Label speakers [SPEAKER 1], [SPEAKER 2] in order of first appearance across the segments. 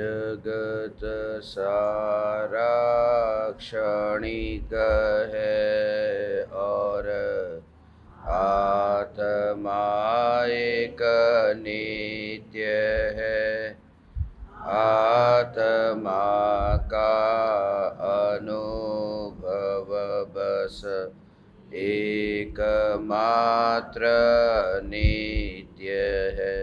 [SPEAKER 1] जगत सारा क्षणिक है और आत्मा एक नित्य है। आत्मा का अनुभव बस एकमात्र नित्य है।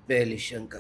[SPEAKER 1] पहली शंका,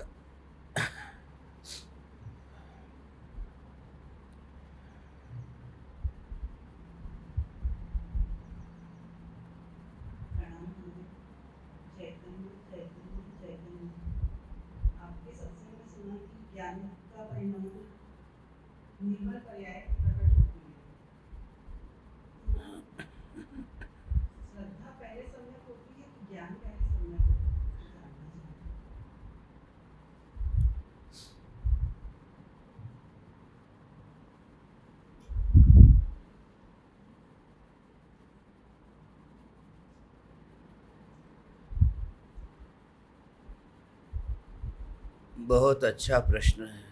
[SPEAKER 1] बहुत अच्छा प्रश्न है।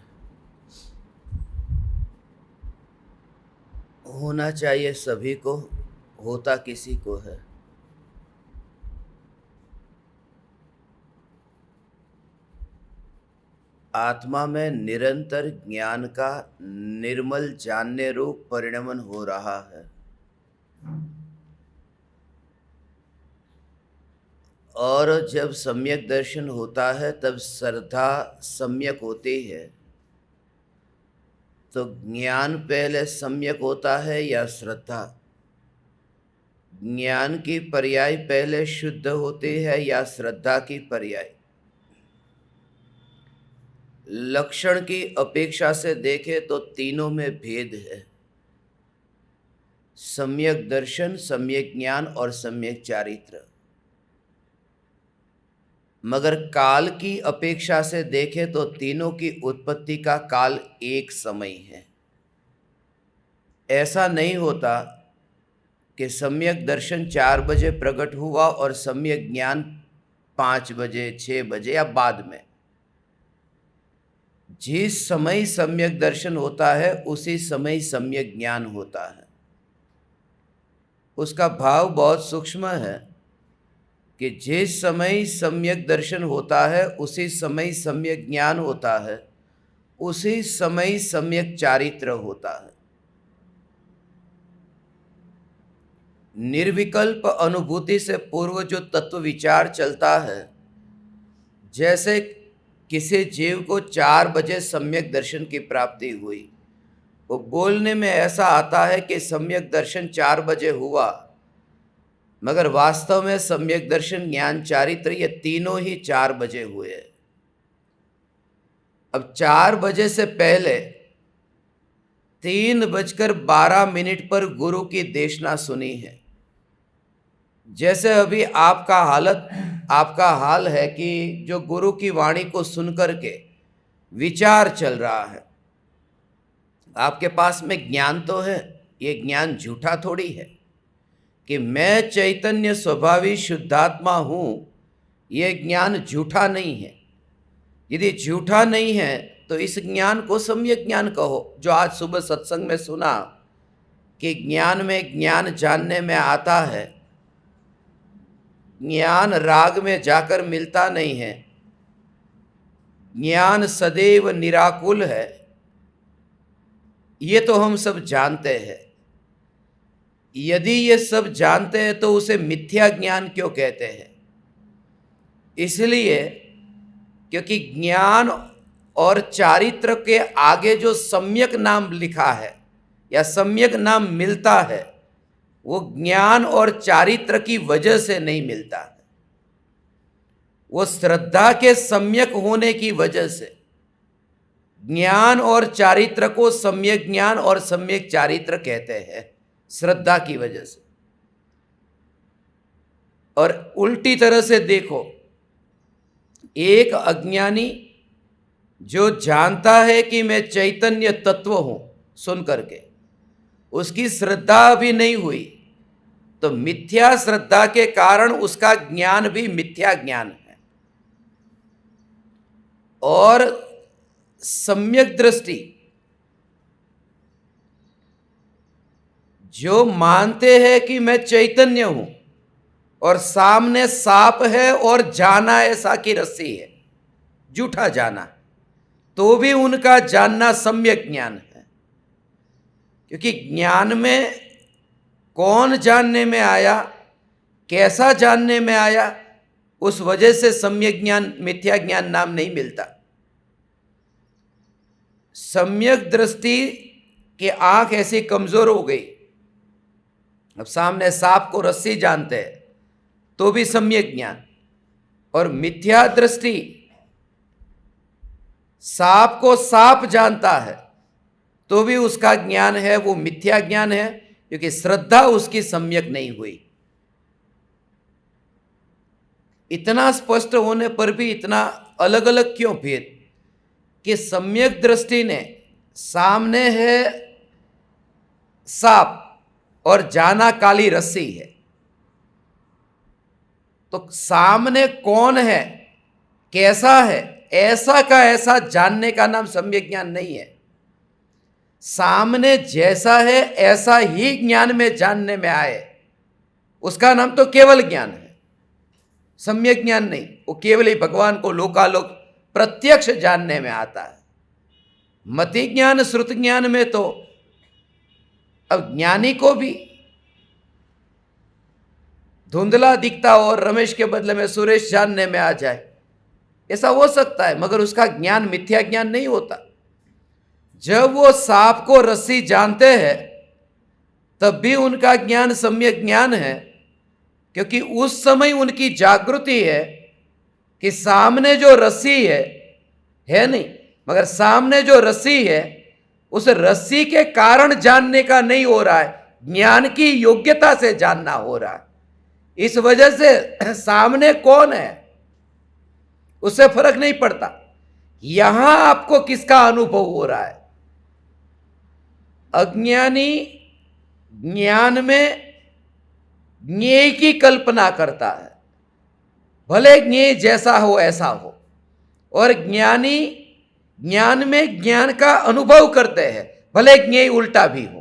[SPEAKER 1] होना चाहिए सभी को, होता किसी को है। आत्मा में निरंतर ज्ञान का निर्मल जानने रूप परिणमन हो रहा है और जब सम्यक दर्शन होता है तब श्रद्धा सम्यक होती है। तो ज्ञान पहले सम्यक होता है या श्रद्धा? ज्ञान की पर्याय पहले शुद्ध होती है या श्रद्धा की पर्याय? लक्षण की अपेक्षा से देखें तो तीनों में भेद है। सम्यक दर्शन, सम्यक ज्ञान और सम्यक चारित्र। मगर काल की अपेक्षा से देखें तो तीनों की उत्पत्ति का काल एक समय है। ऐसा नहीं होता कि सम्यक दर्शन 4 बजे प्रकट हुआ और सम्यक ज्ञान 5 बजे, 6 बजे या बाद में। जिस समय सम्यक दर्शन होता है उसी समय सम्यक ज्ञान होता है। उसका भाव बहुत सूक्ष्म है कि जिस समय सम्यक दर्शन होता है उसी समय सम्यक ज्ञान होता है, उसी समय सम्यक चारित्र होता है। निर्विकल्प अनुभूति से पूर्व जो तत्व विचार चलता है, जैसे किसी जीव को 4 बजे सम्यक दर्शन की प्राप्ति हुई, वो बोलने में ऐसा आता है कि सम्यक दर्शन 4 बजे हुआ, मगर वास्तव में सम्यक दर्शन, ज्ञान, चारित्र ये तीनों ही 4 बजे हुए। अब 4 बजे से पहले 3:12 पर गुरु की देशना सुनी है। जैसे अभी आपका हाल है कि जो गुरु की वाणी को सुनकर के विचार चल रहा है, आपके पास में ज्ञान तो है। ये ज्ञान झूठा थोड़ी है कि मैं चैतन्य स्वभावी शुद्धात्मा हूँ। ये ज्ञान झूठा नहीं है। यदि झूठा नहीं है तो इस ज्ञान को सम्यक ज्ञान कहो। जो आज सुबह सत्संग में सुना कि ज्ञान में ज्ञान जानने में आता है, ज्ञान राग में जाकर मिलता नहीं है, ज्ञान सदैव निराकुल है, ये तो हम सब जानते हैं। यदि ये सब जानते हैं तो उसे मिथ्या ज्ञान क्यों कहते हैं? इसलिए क्योंकि ज्ञान और चारित्र के आगे जो सम्यक नाम लिखा है या सम्यक नाम मिलता है, वो ज्ञान और चारित्र की वजह से नहीं मिलता है। वो श्रद्धा के सम्यक होने की वजह से, ज्ञान और चारित्र को सम्यक ज्ञान और सम्यक चारित्र कहते हैं, श्रद्धा की वजह से। और उल्टी तरह से देखो, एक अज्ञानी जो जानता है कि मैं चैतन्य तत्व हूं, सुन करके उसकी श्रद्धा अभी नहीं हुई, तो मिथ्या श्रद्धा के कारण उसका ज्ञान भी मिथ्या ज्ञान है। और सम्यक दृष्टि, जो मानते हैं कि मैं चैतन्य हूं और सामने सांप है और जाना ऐसा की रस्सी है, झूठा जाना, तो भी उनका जानना सम्यक ज्ञान है। क्योंकि ज्ञान में कौन जानने में आया, कैसा जानने में आया, उस वजह से सम्यक ज्ञान मिथ्या ज्ञान नाम नहीं मिलता। सम्यक दृष्टि की आंख ऐसी कमजोर हो गई, अब सामने सांप को रस्सी जानते हैं तो भी सम्यक ज्ञान, और मिथ्या दृष्टि सांप को सांप जानता है तो भी उसका ज्ञान है वो मिथ्या ज्ञान है, क्योंकि श्रद्धा उसकी सम्यक नहीं हुई। इतना स्पष्ट होने पर भी इतना अलग अलग क्यों भेद, कि सम्यक दृष्टि ने सामने है सांप और जाना काली रस्सी है, तो सामने कौन है, कैसा है, ऐसा का ऐसा जानने का नाम सम्यक ज्ञान नहीं है। सामने जैसा है ऐसा ही ज्ञान में जानने में आए, उसका नाम तो केवल ज्ञान है, सम्यक ज्ञान नहीं। वो केवल ही भगवान को लोकालोक प्रत्यक्ष जानने में आता है। मति ज्ञान श्रुत ज्ञान में तो अब ज्ञानी को भी धुंधला दिखता हो और रमेश के बदले में सुरेश जानने में आ जाए, ऐसा हो सकता है, मगर उसका ज्ञान मिथ्या ज्ञान नहीं होता। जब वो सांप को रस्सी जानते हैं तब भी उनका ज्ञान सम्यक ज्ञान है, क्योंकि उस समय उनकी जागृति है कि सामने जो रस्सी है नहीं, मगर सामने जो रस्सी है उस रस्सी के कारण जानने का नहीं हो रहा है, ज्ञान की योग्यता से जानना हो रहा है। इस वजह से सामने कौन है उससे फर्क नहीं पड़ता, यहां आपको किसका अनुभव हो रहा है। अज्ञानी ज्ञान में ज्ञेय की कल्पना करता है, भले ज्ञेय जैसा हो ऐसा हो, और ज्ञानी ज्ञान में ज्ञान का अनुभव करते हैं, भले ज्ञेय उल्टा भी हो,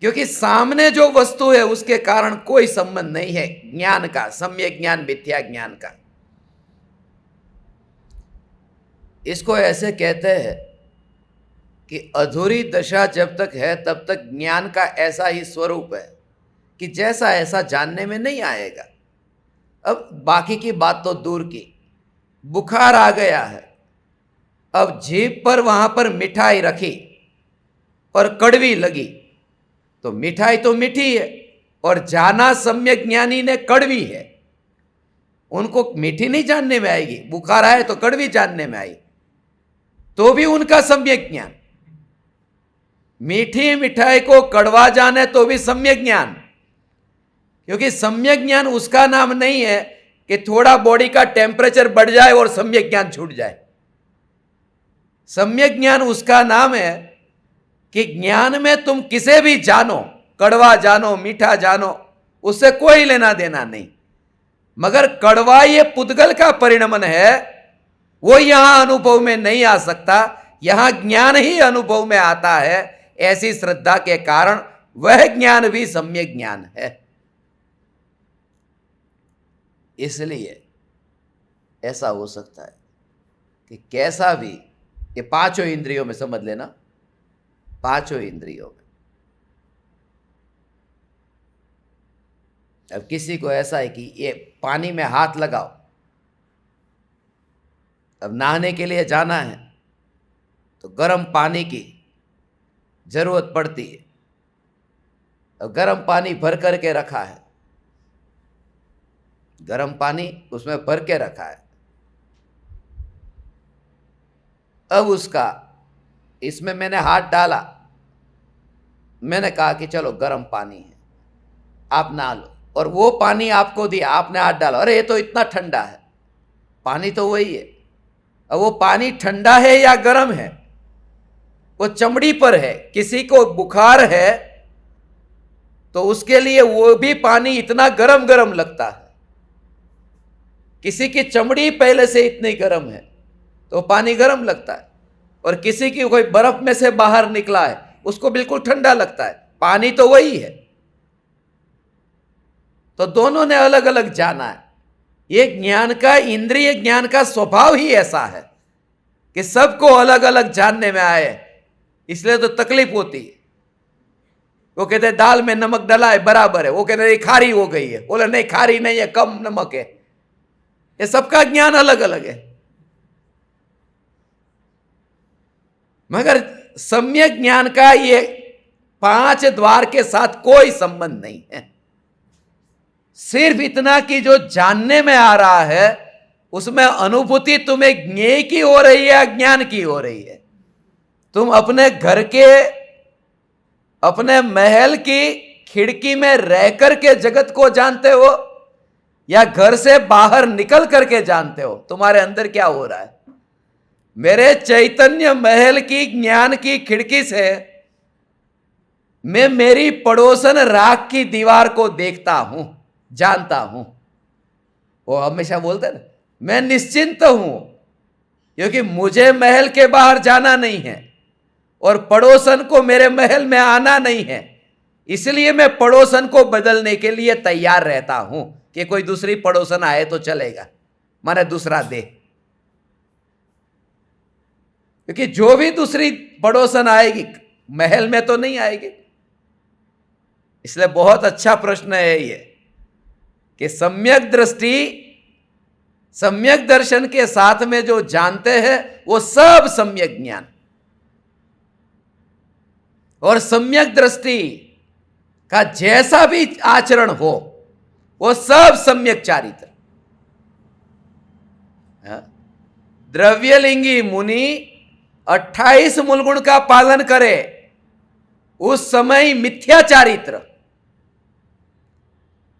[SPEAKER 1] क्योंकि सामने जो वस्तु है उसके कारण कोई संबंध नहीं है ज्ञान का, सम्यक ज्ञान मिथ्या ज्ञान का। इसको ऐसे कहते हैं कि अधूरी दशा जब तक है तब तक ज्ञान का ऐसा ही स्वरूप है कि जैसा ऐसा जानने में नहीं आएगा। अब बाकी की बात तो दूर की, बुखार आ गया है, अब जीभ पर वहां पर मिठाई रखी और कड़वी लगी, तो मिठाई तो मीठी है और जाना सम्यक ज्ञानी ने कड़वी है, उनको मीठी नहीं जानने में आएगी। बुखार आए तो कड़वी जानने में आई, तो भी उनका सम्यक ज्ञान। मीठी मिठाई को कड़वा जाने तो भी सम्यक ज्ञान, क्योंकि सम्यक ज्ञान उसका नाम नहीं है कि थोड़ा बॉडी का टेम्परेचर बढ़ जाए और सम्यक ज्ञान छूट जाए। सम्यक ज्ञान उसका नाम है कि ज्ञान में तुम किसे भी जानो, कड़वा जानो मीठा जानो, उससे कोई लेना देना नहीं, मगर कड़वा ये पुद्गल का परिणमन है, वो यहां अनुभव में नहीं आ सकता, यहां ज्ञान ही अनुभव में आता है। ऐसी श्रद्धा के कारण वह ज्ञान भी सम्यक ज्ञान है। इसलिए ऐसा हो सकता है कि कैसा भी, ये पांचों इंद्रियों में समझ लेना, पांचों इंद्रियों में। अब किसी को ऐसा है कि ये पानी में हाथ लगाओ, अब नहाने के लिए जाना है तो गर्म पानी की जरूरत पड़ती है, अब गर्म पानी भर करके रखा है, गर्म पानी उसमें भर के रखा है, अब उसका इसमें मैंने हाथ डाला, मैंने कहा कि चलो गर्म पानी है, आप नहा लो, और वो पानी आपको दिया, आपने हाथ डाला, अरे ये तो इतना ठंडा है, पानी तो वही है। अब वो पानी ठंडा है या गर्म है, वो चमड़ी पर है। किसी को बुखार है तो उसके लिए वो भी पानी इतना गरम गरम लगता है। किसी की चमड़ी पहले से इतनी गर्म है तो पानी गर्म लगता है, और किसी की कोई बर्फ में से बाहर निकला है उसको बिल्कुल ठंडा लगता है। पानी तो वही है। तो दोनों ने अलग अलग जाना है। ये ज्ञान का, इंद्रिय ज्ञान का स्वभाव ही ऐसा है कि सबको अलग अलग जानने में आए, इसलिए तो तकलीफ होती है। वो कहते हैं दाल में नमक डाला है बराबर है, वो कहते हैं खारी हो गई है, बोले नहीं खारी नहीं है, कम नमक है। ये सबका ज्ञान अलग अलग है, मगर सम्यक ज्ञान का ये 5 द्वार के साथ कोई संबंध नहीं है। सिर्फ इतना कि जो जानने में आ रहा है उसमें अनुभूति तुम्हें ज्ञेय की हो रही है, ज्ञान की हो रही है। तुम अपने घर के, अपने महल की खिड़की में रह करके जगत को जानते हो या घर से बाहर निकल करके जानते हो? तुम्हारे अंदर क्या हो रहा है? मेरे चैतन्य महल की ज्ञान की खिड़की से मैं मेरी पड़ोसन राख की दीवार को देखता हूं, जानता हूं। वो हमेशा बोलते ना, मैं निश्चिंत हूं क्योंकि मुझे महल के बाहर जाना नहीं है और पड़ोसन को मेरे महल में आना नहीं है। इसलिए मैं पड़ोसन को बदलने के लिए तैयार रहता हूं कि कोई दूसरी पड़ोसन आए तो चलेगा, माने दूसरा दे। क्योंकि जो भी दूसरी पड़ोसन आएगी महल में तो नहीं आएगी। इसलिए बहुत अच्छा प्रश्न है ये कि सम्यक दृष्टि, सम्यक दर्शन के साथ में जो जानते हैं वो सब सम्यक ज्ञान, और सम्यक दृष्टि का जैसा भी आचरण हो वो सब सम्यक चारित्र। द्रव्यलिंगी मुनि 28 मूलगुण का पालन करे, उस समय मिथ्या चारित्र,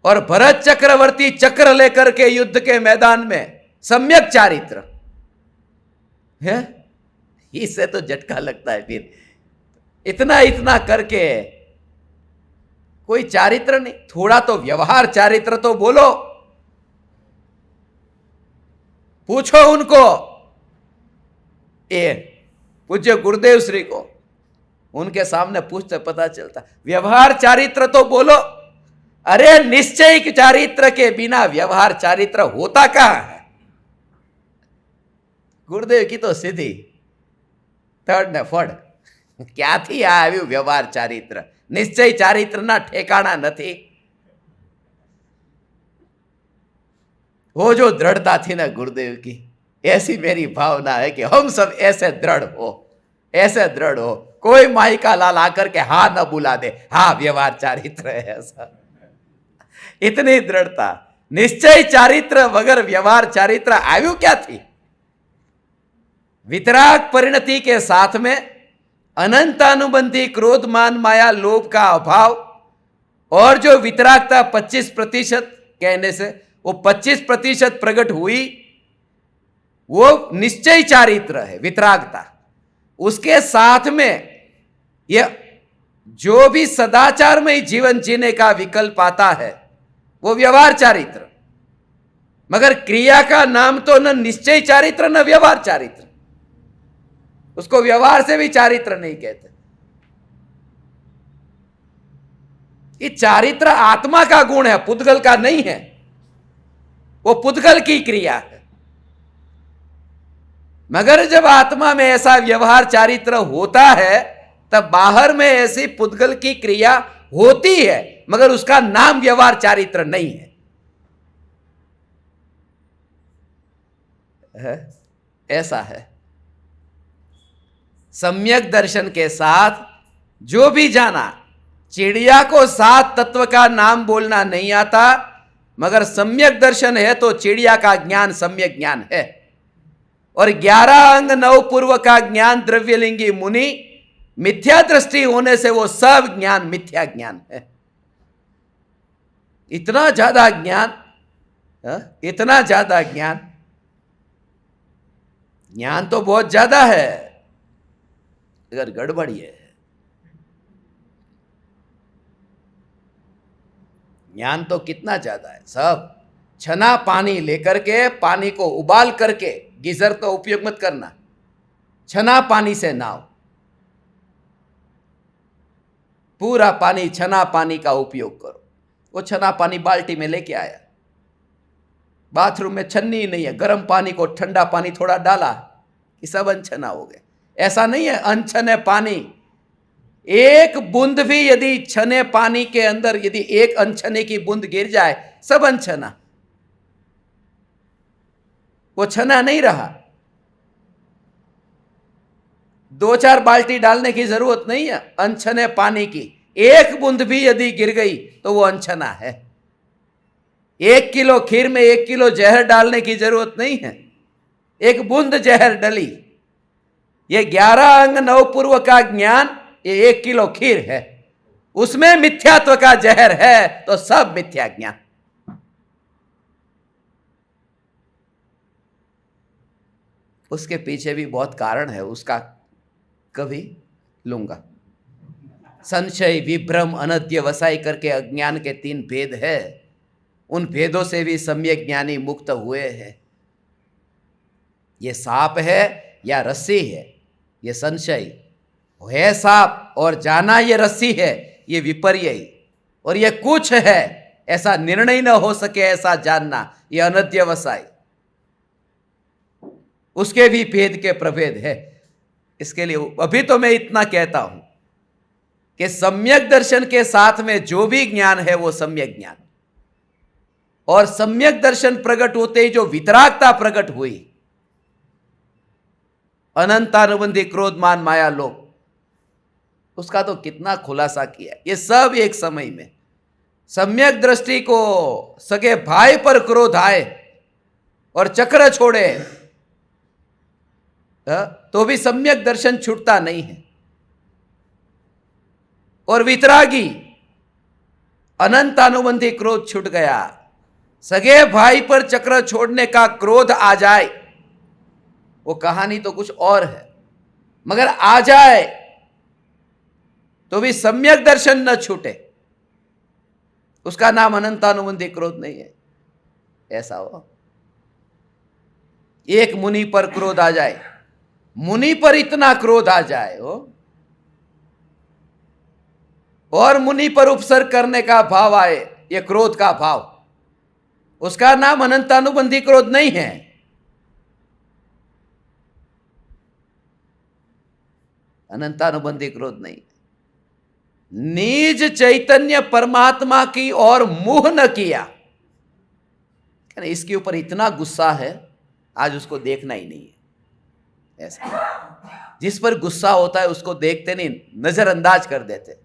[SPEAKER 1] और भरत चक्रवर्ती चक्र लेकर के युद्ध के मैदान में सम्यक चारित्र है। इससे तो झटका लगता है। फिर इतना इतना करके कोई चारित्र नहीं, थोड़ा तो व्यवहार चारित्र तो बोलो। पूछो उनको, ये पूज्य गुरुदेव श्री को, उनके सामने पूछते पता चलता। व्यवहार चारित्र तो बोलो। अरे निश्चय चारित्र के बिना व्यवहार चारित्र होता कहां है? गुरुदेव की तो सीधी थर्ड ने फड़ ક્યાંથી આવ્યું વ્યવહાર ચારિત્ર? નિશ્ચય ચારિત્રના ઠેકાણા નથી। वो जो दृढ़ता थी ना गुरुदेव की, ऐसी मेरी भावना है कि हम सब ऐसे दृढ़ हो, ऐसे दृढ़ हो। कोई माई का लाल आकर के हाँ न बुला दे, हाँ व्यवहार चारित्र है ऐसा। इतनी दृढ़ता। निश्चय चारित्र वगर व्यवहार चारित्र आयु क्या थी? वितराग परिणति के साथ में अनंतानुबंधी क्रोध मान माया लोभ का अभाव, और जो वितरागता 25% कहने से वो 25% प्रकट हुई, वो निश्चय चारित्र है वितरागता। उसके साथ में ये जो भी सदाचार में जीवन जीने का विकल्प आता है वो व्यवहार चारित्र। मगर क्रिया का नाम तो न निश्चय चारित्र न व्यवहार चारित्र, उसको व्यवहार से भी चारित्र नहीं कहते। ये चारित्र आत्मा का गुण है, पुद्गल का नहीं है। वो पुद्गल की क्रिया है। मगर जब आत्मा में ऐसा व्यवहार चारित्र होता है तब बाहर में ऐसी पुद्गल की क्रिया होती है, मगर उसका नाम व्यवहार चारित्र नहीं है। ऐसा है। सम्यक दर्शन के साथ जो भी जाना, चिड़िया को 7 तत्व का नाम बोलना नहीं आता, मगर सम्यक दर्शन है तो चिड़िया का ज्ञान सम्यक ज्ञान है। और 11 अंग 9 पूर्व का ज्ञान द्रव्यलिंगी मुनि, मिथ्या दृष्टि होने से वो सब ज्ञान मिथ्या ज्ञान है। इतना ज्यादा ज्ञान, इतना ज्यादा ज्ञान, ज्ञान तो बहुत ज्यादा है, अगर गड़बड़ ये है। ज्ञान तो कितना ज्यादा है। सब छना पानी लेकर के, पानी को उबाल करके, गीजर तो उपयोग मत करना, छना पानी से नहाओ, पूरा पानी छना पानी का उपयोग करो। वो छना पानी बाल्टी में लेके आया, बाथरूम में छन्नी ही नहीं है, गर्म पानी को ठंडा पानी थोड़ा डाला कि सब अनछना हो गए। ऐसा नहीं है अनछने पानी, एक बूंद भी यदि छने पानी के अंदर यदि एक अनछने की बूंद गिर जाए, सब अनछना, वो छना नहीं रहा। 2-4 बाल्टी डालने की जरूरत नहीं है अनछने पानी की, एक बूंद भी यदि गिर गई तो वो अनछना है। 1 किलो खीर में 1 किलो जहर डालने की जरूरत नहीं है, एक बूंद जहर डली। ये 11 अंग 9 पूर्व का ज्ञान, ये 1 किलो खीर है, उसमें मिथ्यात्व का जहर है, तो सब मिथ्या ज्ञान। उसके पीछे भी बहुत कारण है, उसका कभी लूंगा। संशय, विभ्रम, अनध्यवसाय करके अज्ञान के 3 भेद है। उन भेदों से भी सम्यक ज्ञानी मुक्त हुए हैं। ये सांप है या रस्सी है, ये संशय है। सांप और जाना ये रस्सी है, ये विपर्य। और ये कुछ है ऐसा निर्णय न हो सके ऐसा जानना, ये अनध्यवसाय। उसके भी भेद के प्रभेद है। इसके लिए अभी तो मैं इतना कहता हूं कि सम्यक दर्शन के साथ में जो भी ज्ञान है वो सम्यक ज्ञान। और सम्यक दर्शन प्रकट होते ही जो वितरागता प्रकट हुई, अनंतानुबंधी क्रोध मान माया लोभ, उसका तो कितना खुलासा किया। ये सब एक समय में सम्यक दृष्टि को सगे भाई पर क्रोध आए और चक्र छोड़े तो भी सम्यक दर्शन छूटता नहीं है। और वितरागी अनंतानुबंधी क्रोध छूट गया। सगे भाई पर चक्र छोड़ने का क्रोध आ जाए, वो कहानी तो कुछ और है, मगर आ जाए तो भी सम्यक दर्शन न छूटे, उसका नाम अनंतानुबंधी क्रोध नहीं है। ऐसा हो एक मुनि पर क्रोध आ जाए, मुनि पर इतना क्रोध आ जाए हो, और मुनि पर उपसर्ग करने का भाव आए, ये क्रोध का भाव, उसका नाम अनंतानुबंधी क्रोध नहीं है। अनंतानुबंधी क्रोध नहीं। निज चैतन्य परमात्मा की ओर मुंह न किया, इसके ऊपर इतना गुस्सा है, आज उसको देखना ही नहीं है। ऐसा जिस पर गुस्सा होता है उसको देखते नहीं, नजरअंदाज कर देते।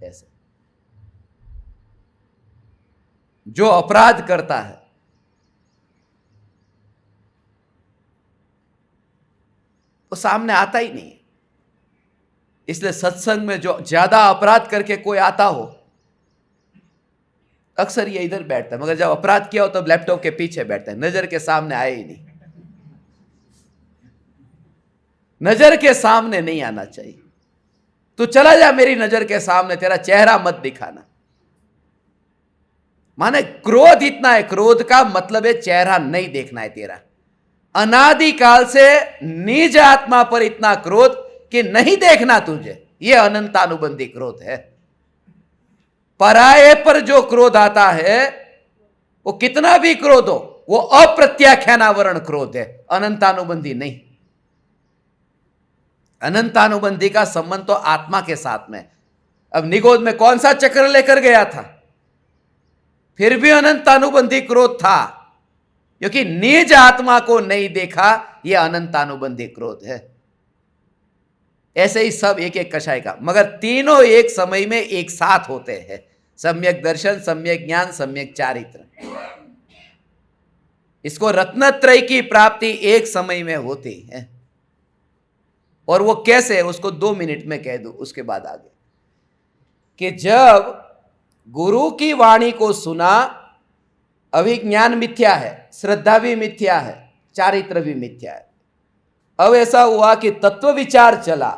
[SPEAKER 1] ऐसे जो अपराध करता है वो सामने आता ही नहीं। इसलिए सत्संग में जो ज्यादा अपराध करके कोई आता हो, अक्सर ये इधर बैठता है, मगर जब अपराध किया हो तब लैपटॉप के पीछे बैठता है, नजर के सामने आए ही नहीं। नजर के सामने नहीं आना चाहिए। तू चला जा मेरी नजर के सामने, तेरा चेहरा मत दिखाना। माने क्रोध इतना है, क्रोध का मतलब है चेहरा नहीं देखना है तेरा। अनादिकाल से निज आत्मा पर इतना क्रोध कि नहीं देखना तुझे, यह अनंतानुबंधी क्रोध है। पराये पर जो क्रोध आता है वो कितना भी क्रोध हो, वो अप्रत्याख्यानावरण क्रोध है, अनंतानुबंधी नहीं। अनंतानुबंधी का संबंध तो आत्मा के साथ में। अब निगोद में कौन सा चक्र लेकर गया था, फिर भी अनंतानुबंधी क्रोध था, क्योंकि निज आत्मा को नहीं देखा, यह अनंतानुबंधी क्रोध है। ऐसे ही सब एक एक कषाय का, मगर तीनों एक समय में एक साथ होते हैं। सम्यक दर्शन, सम्यक ज्ञान, सम्यक चारित्र। इसको रत्नत्रय की प्राप्ति एक समय में होती है। और वो कैसे है उसको 2 मिनट में कह दूं, उसके बाद आगे कि जब गुरु की वाणी को सुना, अभी ज्ञान मिथ्या है, श्रद्धा भी मिथ्या है, चारित्र भी मिथ्या है। अब ऐसा हुआ कि तत्व विचार चला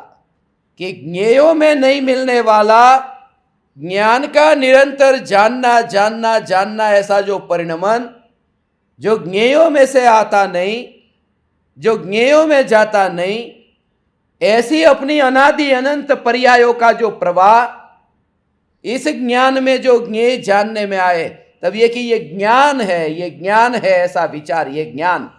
[SPEAKER 1] कि ज्ञेयों में नहीं मिलने वाला ज्ञान का निरंतर जानना जानना जानना, ऐसा जो परिणमन जो ज्ञेयों में से आता नहीं, जो ज्ञेयों में जाता नहीं, ऐसी अपनी अनादि अनंत पर्यायों का जो प्रवाह इस ज्ञान में जो ज्ञेय जानने में आए, तब ये कि ये ज्ञान है, ये ज्ञान है, ऐसा विचार, ये ज्ञान,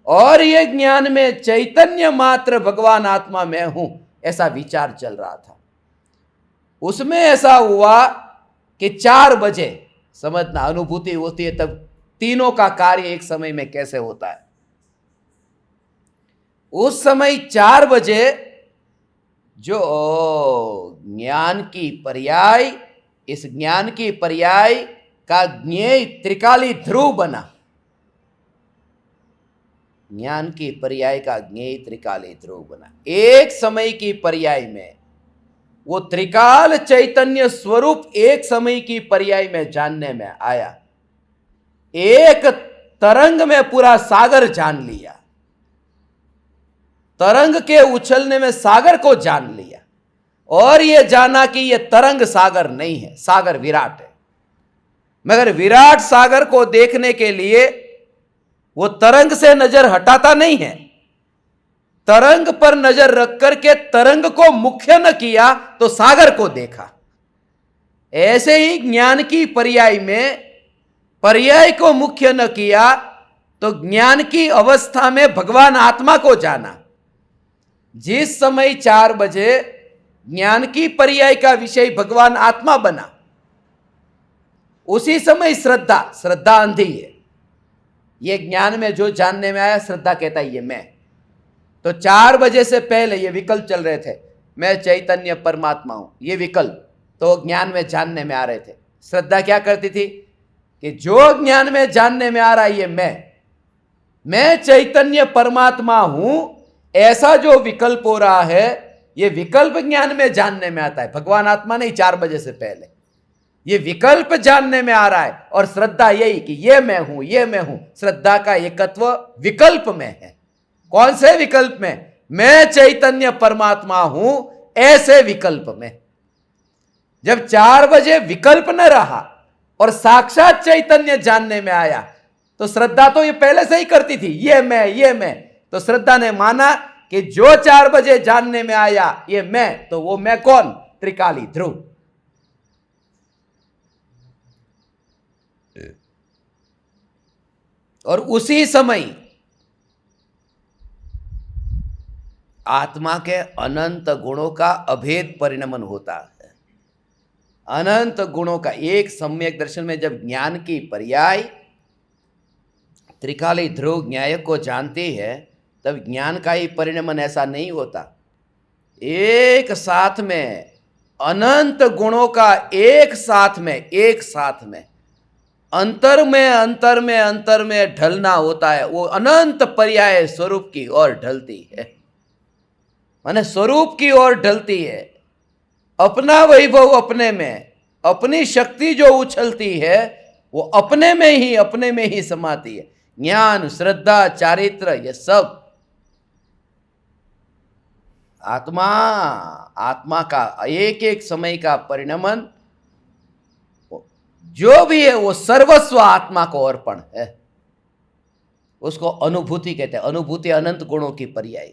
[SPEAKER 1] और ये ज्ञान में चैतन्य मात्र भगवान आत्मा मैं हूं, ऐसा विचार चल रहा था। उसमें ऐसा हुआ कि 4 बजे समझना अनुभूति होती है, तब तीनों का कार्य एक समय में कैसे होता है। उस समय 4 बजे जो ज्ञान की पर्याय, इस ज्ञान की पर्याय का ज्ञेय त्रिकाली ध्रुव बना, ज्ञान की पर्याय का ज्ञेय त्रिकाली ध्रुव बना। एक समय की पर्याय में वो त्रिकाल चैतन्य स्वरूप एक समय की पर्याय में जानने में आया। एक तरंग में पूरा सागर जान लिया, तरंग के उछलने में सागर को जान लिया, और यह जाना कि यह तरंग सागर नहीं है, सागर विराट है। मगर विराट सागर को देखने के लिए वो तरंग से नजर हटाता नहीं है, तरंग पर नजर रख करके तरंग को मुख्य न किया तो सागर को देखा। ऐसे ही ज्ञान की पर्याय में पर्याय को मुख्य न किया तो ज्ञान की अवस्था में भगवान आत्मा को जाना। जिस समय 4 बजे ज्ञान की पर्याय का विषय भगवान आत्मा बना, उसी समय श्रद्धा, श्रद्धा अंधी है, ये ज्ञान में जो जानने में आया, श्रद्धा कहता है ये मैं। तो 4 बजे से पहले ये विकल्प चल रहे थे, मैं चैतन्य परमात्मा हूं, ये विकल्प तो ज्ञान में जानने में आ रहे थे। श्रद्धा क्या करती थी कि जो ज्ञान में जानने में आ रहा है ये मैं चैतन्य परमात्मा हूं, ऐसा जो विकल्प हो रहा है, ये विकल्प ज्ञान में जानने में आता है, भगवान आत्मा नहीं। 4 बजे से पहले ये विकल्प जानने में आ रहा है, और श्रद्धा यही कि ये मैं हूं, ये मैं हूं। श्रद्धा का एकत्व विकल्प में है। कौन से विकल्प में? मैं चैतन्य परमात्मा हूं, ऐसे विकल्प में। जब 4 बजे विकल्प न रहा और साक्षात चैतन्य जानने में आया, तो श्रद्धा तो ये पहले से ही करती थी, ये मैं। तो श्रद्धा ने माना कि जो 4 बजे जानने में आया ये मैं, तो वो मैं कौन? त्रिकाली ध्रुव। और उसी समय आत्मा के अनंत गुणों का अभेद परिणमन होता है। अनंत गुणों का एक सम्यक दर्शन में जब ज्ञान की पर्याय त्रिकाली ध्रुव न्याय को जानती है, तब ज्ञान का ही परिणमन ऐसा नहीं होता। एक साथ में अनंत गुणों का एक साथ में अंतर में ढलना होता है। वो अनंत पर्याय स्वरूप की ओर ढलती है, माने स्वरूप की ओर ढलती है। अपना वैभव अपने में, अपनी शक्ति जो उछलती है वो अपने में ही समाती है। ज्ञान, श्रद्धा, चारित्र, ये सब आत्मा का एक एक समय का परिणमन जो भी है वो सर्वस्व आत्मा को अर्पण है। उसको अनुभूति कहते हैं। अनुभूति अनंत गुणों की पर्याय।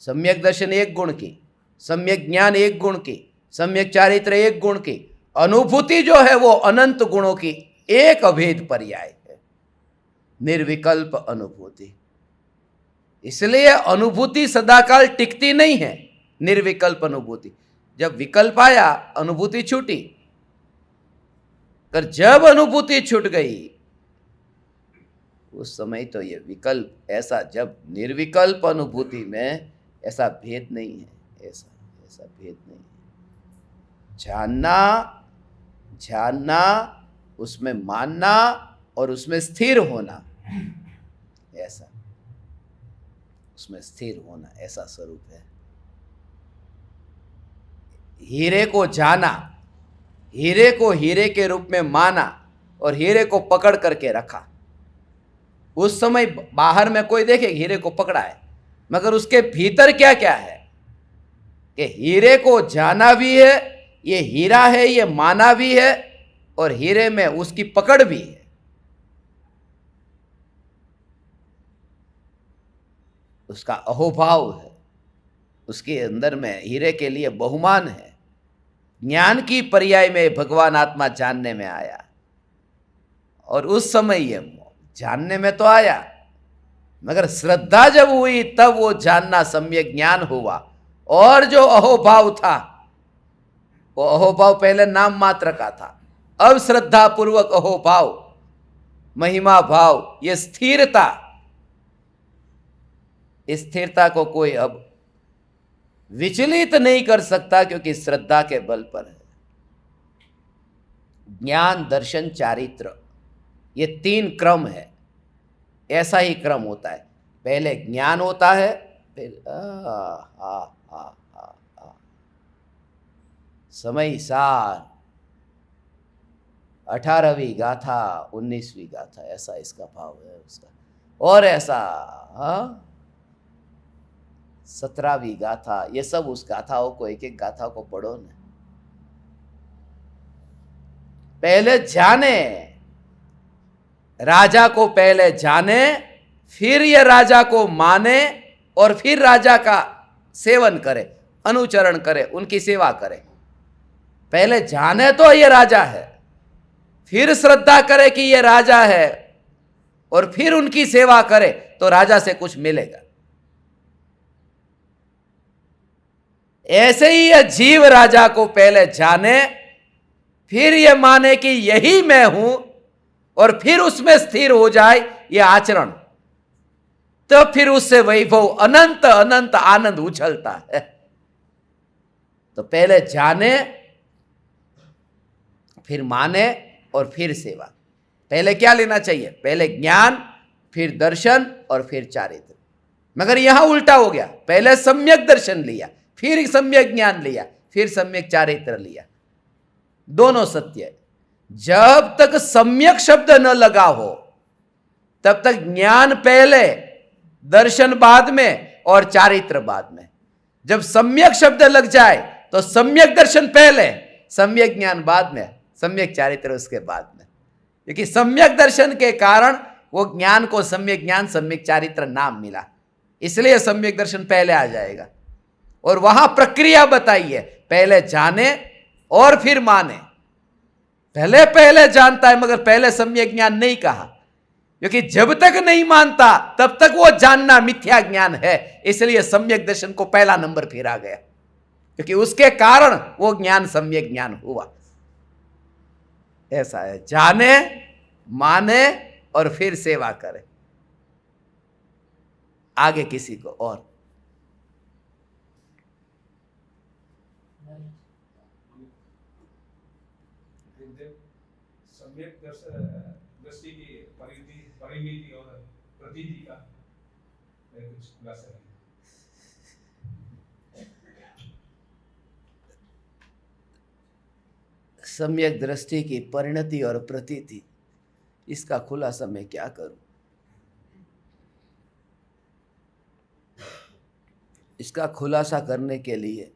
[SPEAKER 1] सम्यक दर्शन एक गुण की, सम्यक ज्ञान एक गुण की, सम्यक चारित्र एक गुण की, अनुभूति जो है वो अनंत गुणों की एक अभेद पर्याय है, निर्विकल्प अनुभूति। इसलिए अनुभूति सदाकाल टिकती नहीं है। निर्विकल्प अनुभूति, जब विकल्प आया अनुभूति छूटी, पर जब अनुभूति छूट गई उस समय तो ये विकल्प ऐसा, जब निर्विकल्प अनुभूति में ऐसा भेद नहीं है, ऐसा भेद नहीं है। जानना, उसमें मानना और उसमें स्थिर होना, ऐसा, उसमें स्थिर होना, ऐसा स्वरूप है। हीरे को जाना, हीरे को हीरे के रूप में माना और हीरे को पकड़ करके रखा। उस समय बाहर में कोई देखे हीरे को पकड़ा है, मगर उसके भीतर क्या क्या है कि हीरे को जाना भी है, ये हीरा है, ये माना भी है, और हीरे में उसकी पकड़ भी है। उसका अहोभाव है, उसके अंदर में हीरे के लिए बहुमान है। ज्ञान की पर्याय में भगवान आत्मा जानने में आया, और उस समय ये जानने में तो आया, मगर श्रद्धा जब हुई तब वो जानना सम्यक ज्ञान हुआ। और जो अहोभाव था, वो अहोभाव पहले नाम मात्र का था, अब श्रद्धा पूर्वक अहोभाव, महिमा भाव, ये स्थिरता, इस स्थिरता को कोई अब विचलित नहीं कर सकता, क्योंकि श्रद्धा के बल पर है। ज्ञान, दर्शन, चारित्र, ये 3 क्रम है। ऐसा ही क्रम होता है, पहले ज्ञान होता है, फिर समय सार 18वीं गाथा 19वीं गाथा, ऐसा इसका भाव है उसका। और ऐसा 17वीं गाथा, ये सब उस गाथाओं को, एक एक गाथा को पढ़ो ना। पहले जाने, राजा को पहले जाने, फिर ये राजा को माने, और फिर राजा का सेवन करे, अनुचरण करे, उनकी सेवा करे। पहले जाने तो ये राजा है, फिर श्रद्धा करे कि ये राजा है, और फिर उनकी सेवा करे तो राजा से कुछ मिलेगा। ऐसे ही यह जीव राजा को पहले जाने, फिर यह माने कि यही मैं हूं, और फिर उसमें स्थिर हो जाए यह आचरण, तो फिर उससे वैभव अनंत अनंत आनंद उछलता है। तो पहले जाने, फिर माने, और फिर सेवा। पहले क्या लेना चाहिए? पहले ज्ञान, फिर दर्शन, और फिर चारित्र। मगर यहां उल्टा हो गया, पहले सम्यक दर्शन लिया, फिर सम्यक ज्ञान लिया, फिर सम्यक चारित्र लिया। दोनों सत्य है। जब तक सम्यक शब्द न लगा हो तब तक ज्ञान पहले, दर्शन बाद में, और चारित्र बाद में। जब सम्यक शब्द लग जाए तो सम्यक दर्शन पहले, सम्यक ज्ञान बाद में, सम्यक चारित्र उसके बाद में। क्योंकि सम्यक दर्शन के कारण वो ज्ञान को सम्यक ज्ञान, सम्यक चारित्र नाम मिला, इसलिए सम्यक दर्शन पहले आ जाएगा। और वहां प्रक्रिया बताई है, पहले जाने और फिर माने। पहले पहले जानता है, मगर पहले सम्यक ज्ञान नहीं कहा, क्योंकि जब तक नहीं मानता तब तक वो जानना मिथ्या ज्ञान है। इसलिए सम्यक दर्शन को पहला नंबर फिर आ गया, क्योंकि उसके कारण वो ज्ञान सम्यक ज्ञान हुआ। ऐसा है, जाने, माने, और फिर सेवा करे। आगे किसी को और
[SPEAKER 2] सम्यक दृष्टि की परिमिति और प्रतीति का कुछ खुलासा है।
[SPEAKER 1] सम्यक दृष्टि की परिणति और प्रतीति, इसका खुलासा मैं क्या करूं? इसका खुलासा करने के लिए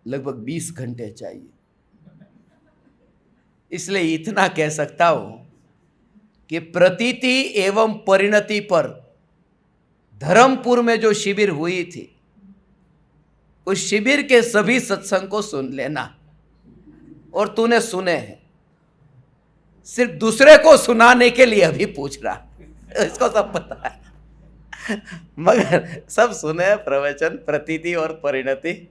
[SPEAKER 1] लगभग 20 घंटे चाहिए। इसलिए इतना कह सकता हूं कि प्रतीति एवं परिणति पर धर्मपुर में जो शिविर हुई थी, उस शिविर के सभी सत्संग को सुन लेना। और तूने सुने हैं, सिर्फ दूसरे को सुनाने के लिए अभी पूछ रहा, इसको सब पता है, मगर सब सुने प्रवचन प्रतीति और परिणति।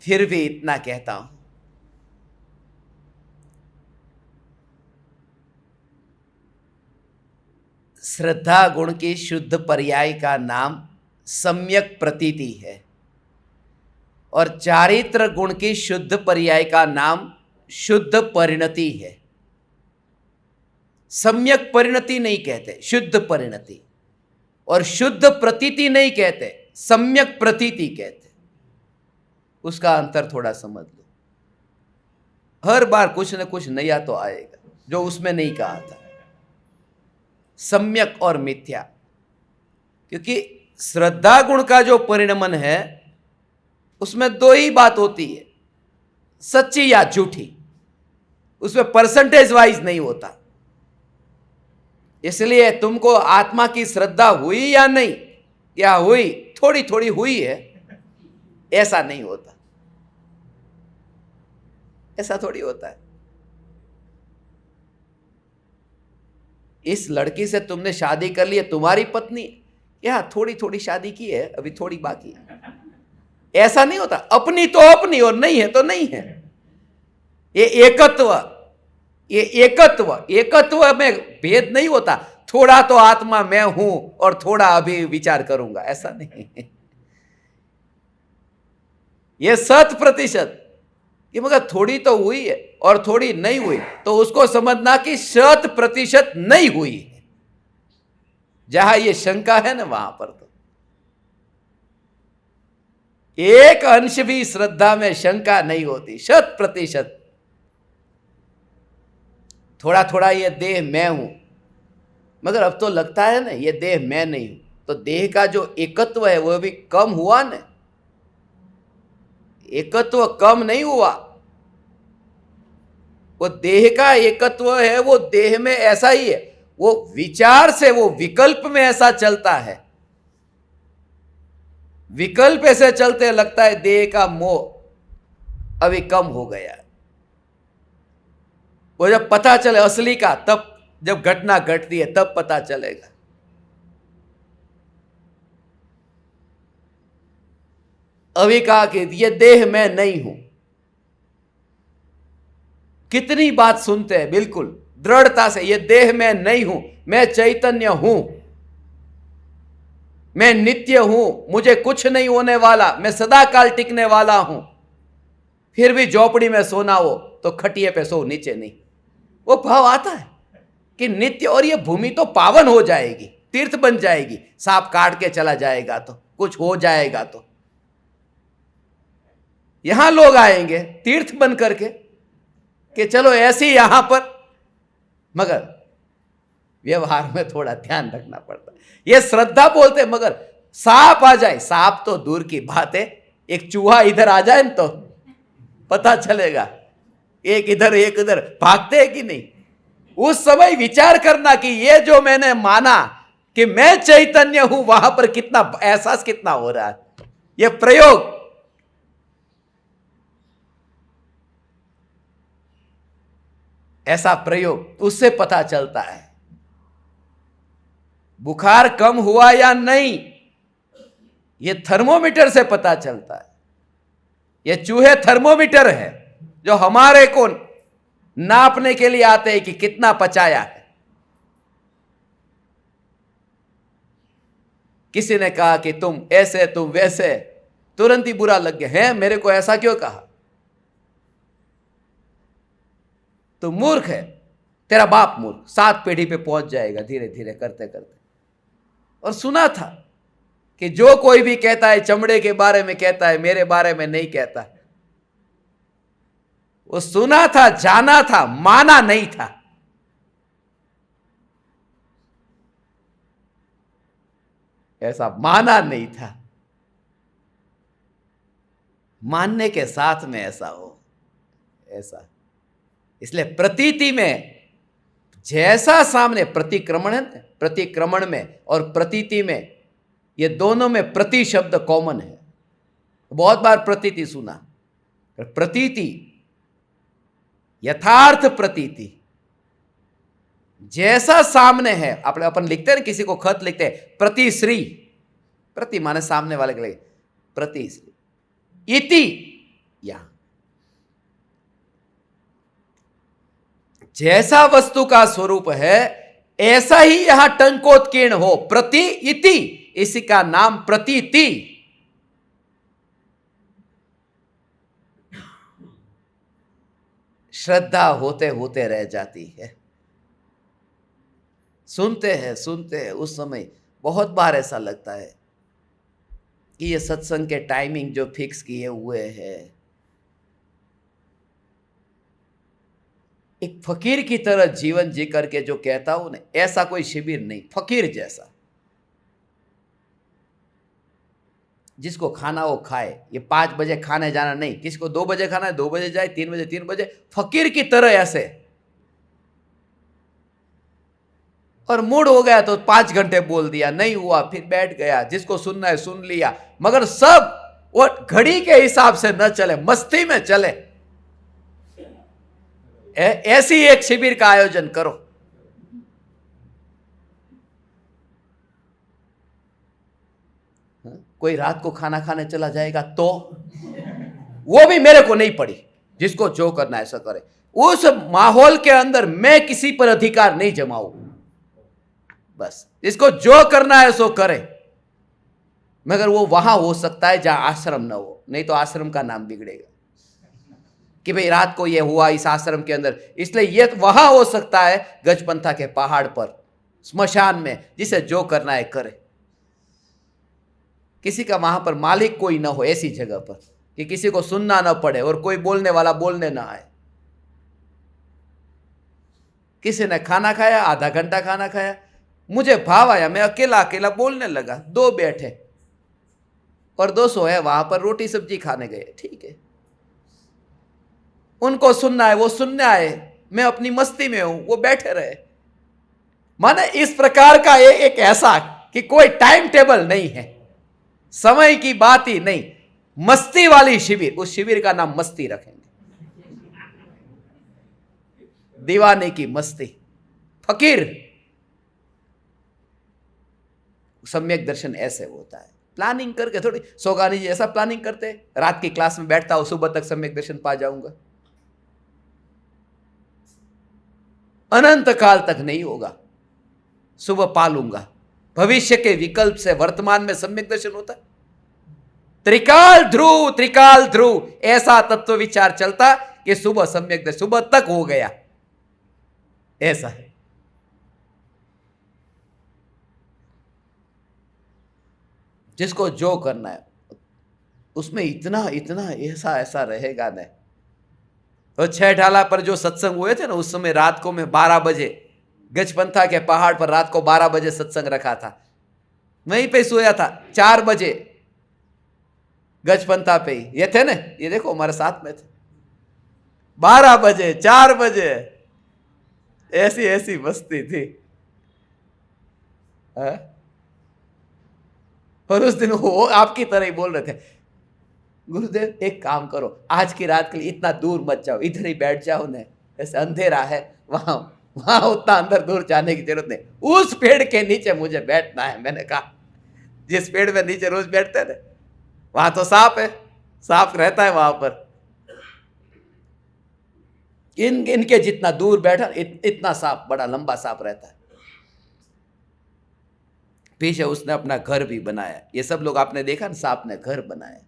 [SPEAKER 1] फिर भी इतना कहता हूं, श्रद्धा गुण की शुद्ध पर्याय का नाम सम्यक प्रतीति है। और चारित्र गुण की शुद्ध पर्याय का नाम शुद्ध परिणति है। सम्यक परिणति नहीं कहते, शुद्ध परिणति। और शुद्ध प्रतीति नहीं कहते, सम्यक प्रतीति कहते। उसका अंतर थोड़ा समझ लो। हर बार कुछ न कुछ नया तो आएगा जो उसमें नहीं कहा था। सम्यक और मिथ्या, क्योंकि श्रद्धा गुण का जो परिणमन है उसमें दो ही बात होती है, सच्ची या झूठी। उसमें परसेंटेज वाइज नहीं होता। इसलिए तुमको आत्मा की श्रद्धा हुई या नहीं, या हुई थोड़ी थोड़ी हुई है, ऐसा नहीं होता। ऐसा थोड़ी होता है। इस लड़की से तुमने शादी कर ली है, तुम्हारी पत्नी, यहां थोड़ी थोड़ी शादी की है, अभी थोड़ी बाकी है, ऐसा नहीं होता। अपनी तो अपनी और नहीं है तो नहीं है। ये एकत्व, ये एकत्व में भेद नहीं होता। थोड़ा तो आत्मा मैं हूं और थोड़ा अभी विचार करूंगा, ऐसा नहीं। ये 100%, ये मगर थोड़ी तो हुई है और थोड़ी नहीं हुई, तो उसको समझना कि 100% नहीं हुई है। जहां ये शंका है ना, वहां पर तो एक अंश भी श्रद्धा में शंका नहीं होती, 100%। थोड़ा थोड़ा ये देह मैं हूं, मगर अब तो लगता है ना ये देह मैं नहीं हूं, तो देह का जो एकत्व है वो भी कम हुआ ना। एकत्व कम नहीं हुआ, वो देह का एकत्व है, वो देह में ऐसा ही है। वो विचार से, वो विकल्प में ऐसा चलता है। विकल्प ऐसे चलते लगता है देह का मोह अभी कम हो गया। वो जब पता चले असली का, तब जब घटना घटती है तब पता चलेगा। अभी कहा कि ये देह मैं नहीं हूं। कितनी बात सुनते हैं बिल्कुल दृढ़ता से, ये देह मैं नहीं हूं, मैं चैतन्य हूं, मैं नित्य हूं, मुझे कुछ नहीं होने वाला, मैं सदा काल टिकने वाला हूं। फिर भी झोपड़ी में सोना हो तो खटिए पे सो, नीचे नहीं। वो भाव आता है कि नित्य, और ये भूमि तो पावन हो जाएगी, तीर्थ बन जाएगी। सांप काट के चला जाएगा तो, कुछ हो जाएगा तो यहां लोग आएंगे तीर्थ बन करके कि चलो ऐसे ही यहां पर, मगर व्यवहार में थोड़ा ध्यान रखना पड़ता है। ये श्रद्धा बोलते, मगर सांप आ जाए, सांप तो दूर की बात है, एक चूहा इधर आ जाए तो पता चलेगा, एक इधर एक उधर, भागते हैं कि नहीं। उस समय विचार करना कि ये जो मैंने माना कि मैं चैतन्य हूं, वहां पर कितना एहसास कितना हो रहा है। ये प्रयोग, ऐसा प्रयोग, उससे पता चलता है बुखार कम हुआ या नहीं। ये थर्मोमीटर से पता चलता है। ये चूहे थर्मोमीटर है जो हमारे को नापने के लिए आते हैं कि कितना पचाया है। किसी ने कहा कि तुम ऐसे तुम वैसे, तुरंत ही बुरा लग गया है, मेरे को ऐसा क्यों कहा, तो मूर्ख है, तेरा बाप मूर्ख, 7 पीढ़ी पे पहुंच जाएगा धीरे धीरे करते करते। और सुना था कि जो कोई भी कहता है चमड़े के बारे में कहता है, मेरे बारे में नहीं कहता है। वो सुना था, जाना था, माना नहीं था। ऐसा माना नहीं था। मानने के साथ में ऐसा हो, ऐसा। इसलिए प्रतीति में जैसा सामने प्रतिक्रमण है, प्रतिक्रमण में और प्रतीति में, ये दोनों में प्रति शब्द कॉमन है। बहुत बार प्रतीति सुना, प्रतीति, यथार्थ प्रतीति, जैसा सामने है। अपन लिखते हैं, किसी को खत लिखते हैं, प्रतिश्री, प्रति माने सामने वाले के लिए, प्रतिश्री, इति, यहां जैसा वस्तु का स्वरूप है ऐसा ही यहां टंकोत्कीर्ण हो, प्रति इति, इसी का नाम प्रतीति। श्रद्धा होते होते रह जाती है। सुनते हैं उस समय बहुत बार ऐसा लगता है कि ये सत्संग के टाइमिंग जो फिक्स किए हुए हैं, एक फकीर की तरह जीवन जी करके जो कहता हूं ना, ऐसा कोई शिविर नहीं, फकीर जैसा। जिसको खाना वो खाए, ये 5 बजे खाने जाना नहीं, किसको 2 बजे खाना है 2 बजे जाए, 3 बजे 3 बजे, फकीर की तरह ऐसे। और मूड हो गया तो 5 घंटे बोल दिया, नहीं हुआ फिर बैठ गया, जिसको सुनना है सुन लिया, मगर सब वो घड़ी के हिसाब से न चले, मस्ती में चले। ऐसी एक शिविर का आयोजन करो। कोई रात को खाना खाने चला जाएगा तो वो भी मेरे को नहीं पड़ी, जिसको जो करना है ऐसा करे। उस माहौल के अंदर मैं किसी पर अधिकार नहीं जमाऊं, बस इसको जो करना है सो करे। मगर वो वहां हो सकता है जहां आश्रम न हो, नहीं तो आश्रम का नाम बिगड़ेगा कि भाई रात को ये हुआ इस आश्रम के अंदर। इसलिए ये वहां हो सकता है गजपंथा के पहाड़ पर, स्मशान में, जिसे जो करना है करे। किसी का वहां पर मालिक कोई ना हो, ऐसी जगह पर कि किसी को सुनना ना पड़े और कोई बोलने वाला बोलने ना आए। किसी ने खाना खाया, आधा घंटा खाना खाया, मुझे भाव आया, मैं अकेला अकेला बोलने लगा, 2 बैठे और 200 है वहां पर रोटी सब्जी खाने गए, ठीक है। उनको सुनना है वो सुनने आए, मैं अपनी मस्ती में हूं, वो बैठे रहे। माने इस प्रकार का एक ऐसा कि कोई टाइम टेबल नहीं है, समय की बात ही नहीं, मस्ती वाली शिविर। उस शिविर का नाम मस्ती रखेंगे, दीवाने की मस्ती। फकीर सम्यक दर्शन ऐसे होता है, प्लानिंग करके। थोड़ी सोगानी जी ऐसा प्लानिंग करते, रात की क्लास में बैठता हूं, सुबह तक सम्यक दर्शन पा जाऊंगा। अनंत काल तक नहीं होगा, सुबह पा लूंगा। भविष्य के विकल्प से वर्तमान में सम्यक दर्शन होता है। त्रिकाल ध्रुव ऐसा तत्व विचार चलता कि सुबह सम्यक दर्शन, सुबह तक हो गया, ऐसा है। जिसको जो करना है उसमें इतना ऐसा रहेगा न। तो 6 ढाला पर जो सत्संग हुए थे ना, उस समय रात को मैं 12 बजे गजपंथा के पहाड़ पर रात को 12 बजे सत्संग रखा था, वहीं पे सोया था। 4 बजे गजपंथा पे ही ये थे ना, ये देखो हमारे साथ में थे। 12 बजे 4 बजे ऐसी मस्ती थी। और उस दिन वो आपकी तरह ही बोल रहे थे, गुरुदेव एक काम करो, आज की रात के लिए इतना दूर मत जाओ, इधर ही बैठ जाओ ना, ऐसे अंधेरा है, वहां उतना अंदर दूर जाने की जरूरत नहीं, उस पेड़ के नीचे मुझे बैठना है। मैंने कहा जिस पेड़ में नीचे रोज बैठते हैं ना, वहां तो सांप है, सांप रहता है वहां पर। इनके जितना दूर बैठा इतना सांप, बड़ा लंबा सांप रहता है। पीछे उसने अपना घर भी बनाया। ये सब लोग आपने देखा ना, सांप ने घर बनाया,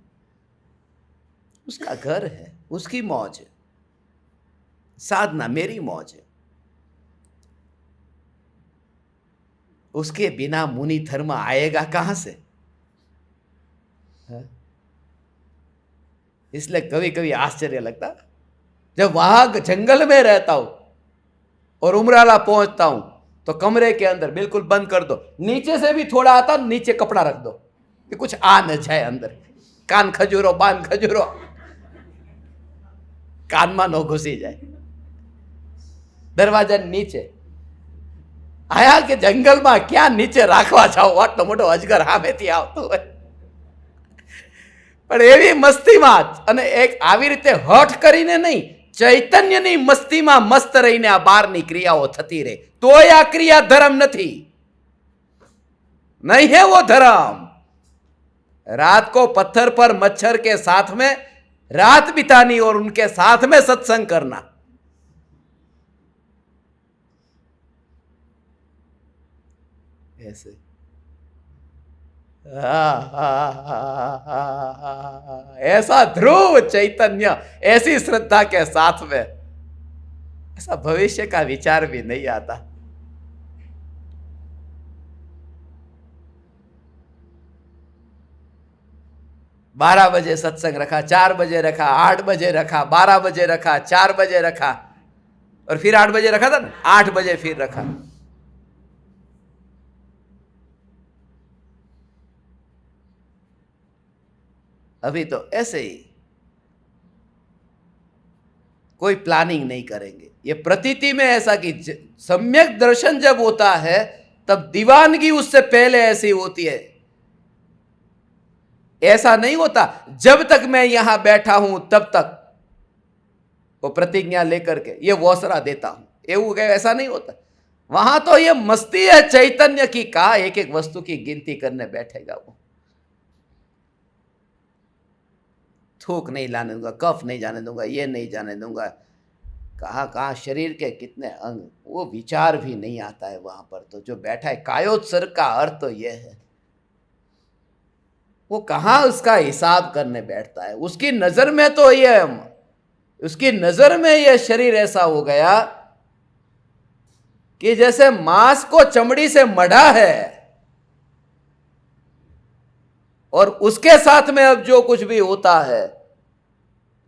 [SPEAKER 1] उसका घर है, उसकी मौज है। साधना मेरी मौज है। उसके बिना मुनि धर्म आएगा कहां से? इसलिए कभी कभी आश्चर्य लगता, जब वहां जंगल में रहता हूं और उमराला पहुंचता हूं तो कमरे के अंदर बिल्कुल बंद कर दो, नीचे से भी थोड़ा आता, नीचे कपड़ा रख दो कि कुछ आ न जाए अंदर। कान खजूरो, बांध खजूरो, कान में नो घुसी जाए। दरवाजा नीचे आया के जंगल में क्या नीचे राखवा जाओ, आटलो मोटो अजगर સામેથી આવતો હોય। પણ એવી મસ્તીમાં અને એક આવી રીતે હઠ કરીને નહીં, ચૈતન્યની મસ્તીમાં મસ્ત રહીને આ બહારની ક્રિયાઓ થતી રહે, તોય આ ક્રિયા ધર્મ નથી, नहीं है वो धर्म। रात को पत्थर पर मच्छर के साथ में रात बितानी और उनके साथ में सत्संग करना, ऐसे ऐसा ध्रुव चैतन्य, ऐसी श्रद्धा के साथ में ऐसा भविष्य का विचार भी नहीं आता। बारह बजे सत्संग रखा, 4 बजे रखा, 8 बजे रखा, 12 बजे रखा, 4 बजे रखा, और फिर 8 बजे रखा था ना, 8 बजे फिर रखा। अभी तो ऐसे ही कोई प्लानिंग नहीं करेंगे। ये प्रतीति में ऐसा कि सम्यक दर्शन जब होता है तब दीवानगी उससे पहले ऐसी होती है। ऐसा नहीं होता जब तक मैं यहां बैठा हूं तब तक वो प्रतिज्ञा लेकर के ये वोसरा देता हूं, એવું ऐसा नहीं होता। वहां तो ये मस्ती है चैतन्य की, कहा एक एक वस्तु की गिनती करने बैठेगा वो। थूक नहीं लाने दूंगा, कफ नहीं जाने दूंगा, ये नहीं जाने दूंगा, कहाँ कहाँ शरीर के कितने अंग, वो विचार भी नहीं आता है वहां पर। तो जो बैठा है कायोत्सर्ग का अर्थ तो यह है, वो कहाँ उसका हिसाब करने बैठता है। उसकी नजर में तो ये, उसकी नजर में यह शरीर ऐसा हो गया कि जैसे मांस को चमड़ी से मढ़ा है, और उसके साथ में अब जो कुछ भी होता है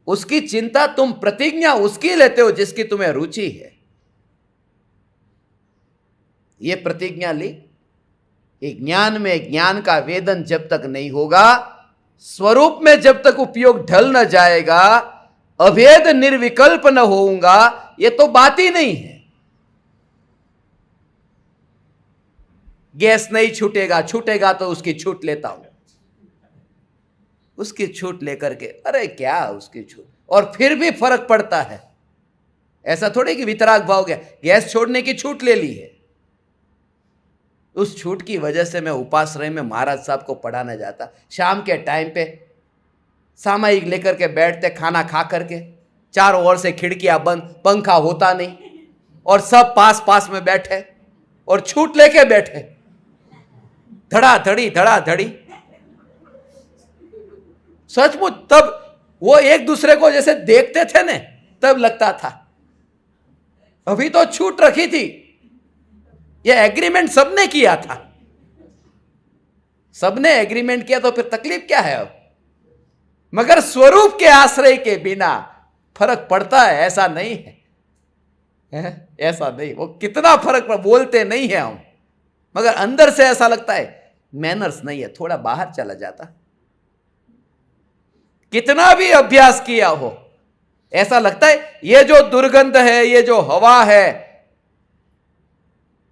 [SPEAKER 1] उसकी चिंता तुम प्रतिज्ञा उसकी लेते हो जिसकी तुम्हें रुचि है। ये प्रतिज्ञा ली कि ज्ञान में ज्ञान का वेदन जब तक नहीं होगा, स्वरूप में जब तक उपयोग ढल न जाएगा, अभेद निर्विकल्प न होऊंगा, ये तो बात ही नहीं है। गैस नहीं छूटेगा, छूटेगा तो उसकी छूट लेता हूं, उसकी छूट लेकर के, अरे क्या उसकी छूट, और फिर भी फर्क पड़ता है। ऐसा थोड़ी कि वितराग भाव गया, गैस छोड़ने की छूट ले ली है, उस छूट की वजह से मैं उपाश्रय में महाराज साहब को पढ़ाने जाता। शाम के टाइम पे सामयिक लेकर के बैठते, खाना खा करके, चारों ओर से खिड़कियां बंद, पंखा होता नहीं, और सब पास पास में बैठे और छूट लेके बैठे, धड़ाधड़ी धड़ाधड़ी, सचमुच। तब वो एक दूसरे को जैसे देखते थे ने, तब लगता था अभी तो छूट रखी थी, ये एग्रीमेंट सबने किया था, सबने एग्रीमेंट किया, तो फिर तकलीफ क्या है अब। मगर स्वरूप के आश्रय के बिना फर्क पड़ता है, ऐसा नहीं है, ऐसा नहीं। वो कितना फर्क बोलते नहीं है हम, मगर अंदर से ऐसा लगता है मैनर्स नहीं है, थोड़ा बाहर चला जाता। कितना भी अभ्यास किया हो, ऐसा लगता है ये जो दुर्गंध है, ये जो हवा है,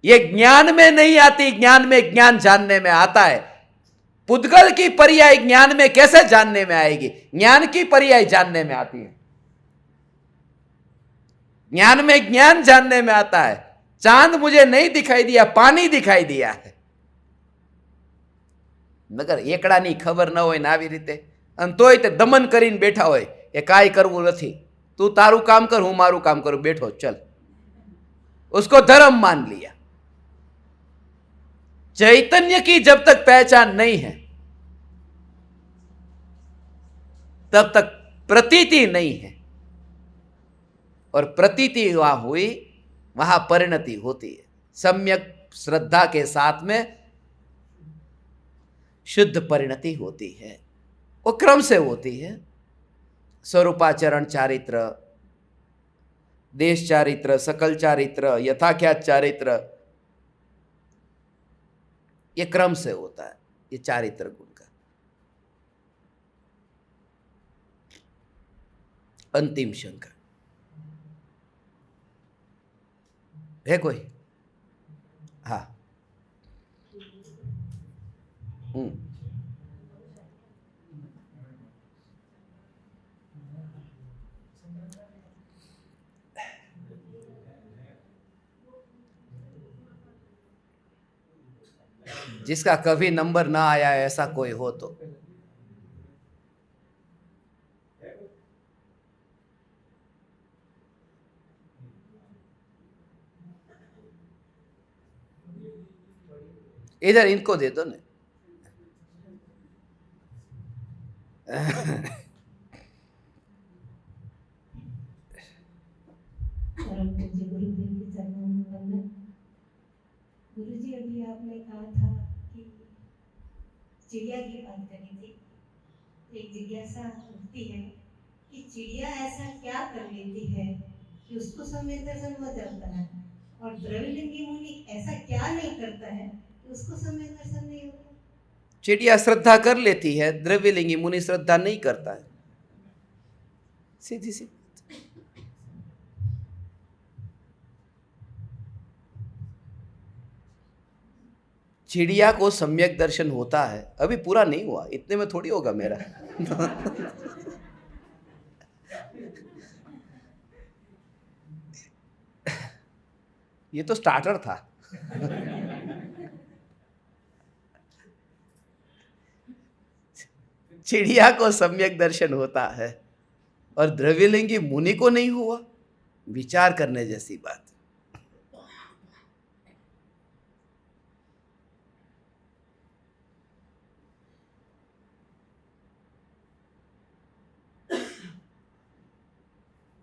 [SPEAKER 1] ये ज्ञान में नहीं आती, ज्ञान में ज्ञान जानने में आता है। पुद्गल की पर्याय ज्ञान में कैसे जानने में आएगी, ज्ञान की पर्याय जानने में आती है, ज्ञान में ज्ञान जानने में आता है। चांद मुझे नहीं दिखाई दिया, पानी दिखाई दिया है, मगर એકડાની ખબર ન હોય ને આવી રીતે, અને તોય તે દમન કરીને બેઠા હોય કે કાંઈ કરવું નથી, તું તારું કામ કર, હું મારું કામ કરું, બેઠો चल, उसको धर्म मान लिया। चैतन्य की जब तक पहचान नहीं है तब तक प्रतीति नहीं है, और प्रतीति वहां हुई, वहां परिणति होती है। सम्यक श्रद्धा के साथ में शुद्ध परिणति होती है, वो क्रम से होती है। स्वरूपाचरण चारित्र, देश चारित्र, सकल चारित्र, यथाख्यात चारित्र, ये क्रम से होता है, ये चारित्र गुण का अंतिम शंका है कोई? हाँ, जिसका कभी नंबर ना आया ऐसा कोई हो तो इधर इनको दे दो ना।
[SPEAKER 3] अभी आपने कहा था कि चिड़िया की बात करी थी। एक जिज्ञासा उठती है कि चिड़िया ऐसा क्या कर लेती है कि उसको सम्यक दर्शन हो जाता है, और द्रविलिंगी मुनि ऐसा क्या नहीं करता है कि उसको सम्यक दर्शन नहीं होता।
[SPEAKER 1] चिड़िया श्रद्धा कर लेती है, द्रव्यलिंगी मुनि श्रद्धा नहीं करता है। सीधी सी। चिड़िया को सम्यक दर्शन होता है, अभी पूरा नहीं हुआ, इतने में थोड़ी होगा मेरा। ये तो स्टार्टर था। चिड़िया को सम्यक दर्शन होता है और द्रव्यलिंगी मुनि को नहीं हुआ, विचार करने जैसी बात।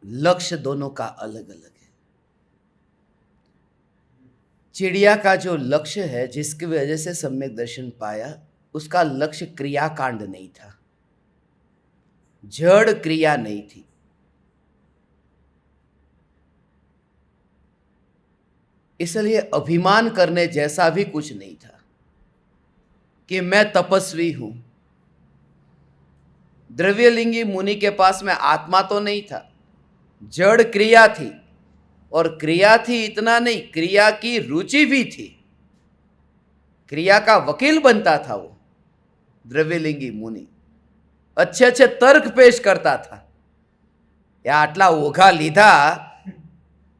[SPEAKER 1] लक्ष्य दोनों का अलग अलग है। चिड़िया का जो लक्ष्य है, जिसकी वजह से सम्यक दर्शन पाया, उसका लक्ष्य क्रियाकांड नहीं था, जड़ क्रिया नहीं थी। इसलिए अभिमान करने जैसा भी कुछ नहीं था कि मैं तपस्वी हूं। द्रव्यलिंगी मुनि के पास में आत्मा तो नहीं था, जड़ क्रिया थी, और क्रिया थी इतना नहीं, क्रिया की रुचि भी थी, क्रिया का वकील बनता था वो द्रव्यलिंगी मुनि। अच्छे अच्छे तर्क पेश करता था। या आटला ओघा लीधा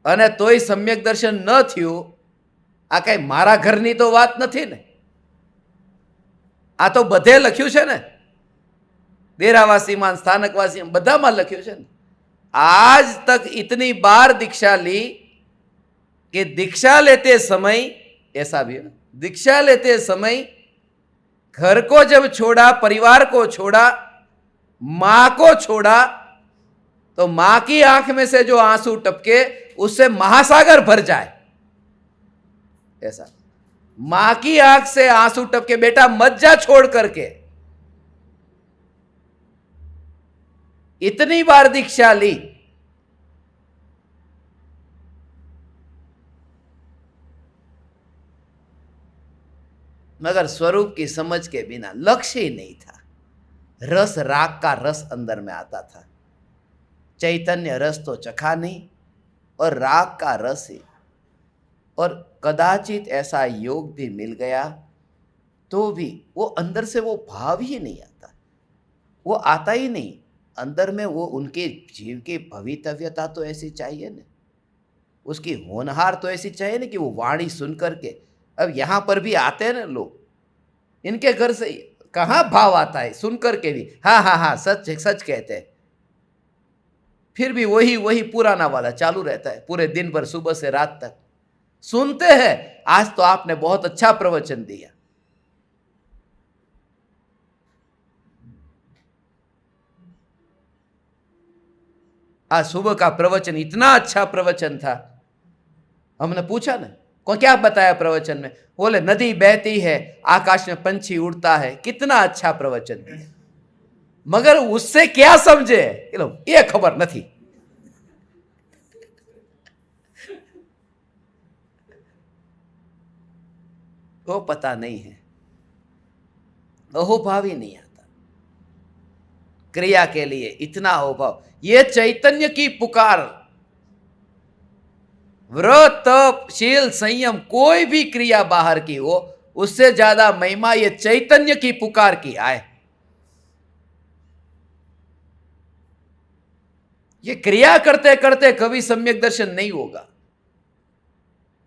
[SPEAKER 1] અને તોય સમ્યક દર્શન ન થયું, આ કઈ મારા ઘરની તો વાત નથી ને, આ તો બધે લખ્યું છે ને, देरावासीમાં स्थानकवासी બધામાં લખ્યું છે ને। आज तक इतनी बार दीक्षा ली कि दीक्षा लेते समय, ऐसा भी है, दीक्षा लेते समय घर को जब छोड़ा, परिवार को छोड़ा, मां को छोड़ा, तो मां की आंख में से जो आंसू टपके उससे महासागर भर जाए। ऐसा मां की आंख से आंसू टपके, बेटा मत जा छोड़ करके। इतनी बार दीक्षा ली, मगर स्वरूप की समझ के बिना, लक्ष्य ही नहीं था। रस, राग का रस अंदर में आता था, चैतन्य रस तो चखा नहीं, और राग का रस ही। और कदाचित ऐसा योग भी मिल गया तो भी वो अंदर से वो भाव ही नहीं आता, वो आता ही नहीं अंदर में। वो उनके जीव की भवितव्यता तो ऐसी चाहिए ना, उसकी होनहार तो ऐसी चाहिए ना कि वो वाणी सुन करके। अब यहाँ पर भी आते हैं ना लोग, इनके घर से कहाँ भाव आता है सुन करके भी, हाँ हाँ हाँ सच सच कहते हैं, फिर भी वही वही पुराना वाला चालू रहता है पूरे दिन भर, सुबह से रात तक सुनते हैं। आज तो आपने बहुत अच्छा प्रवचन दिया, आज सुबह का प्रवचन इतना अच्छा प्रवचन था। हमने पूछा ना, को क्या बताया प्रवचन में? बोले नदी बहती है, आकाश में पंछी उड़ता है, कितना अच्छा प्रवचन दिया। मगर उससे क्या समझे ये खबर नहीं। वो पता नहीं है, अहोभाव ही नहीं आता क्रिया के लिए, इतना अहोभाव। ये चैतन्य की पुकार, व्रत तप शील संयम कोई भी क्रिया बाहर की हो, उससे ज्यादा महिमा ये चैतन्य की पुकार की आए। ये क्रिया करते करते कभी सम्यक दर्शन नहीं होगा।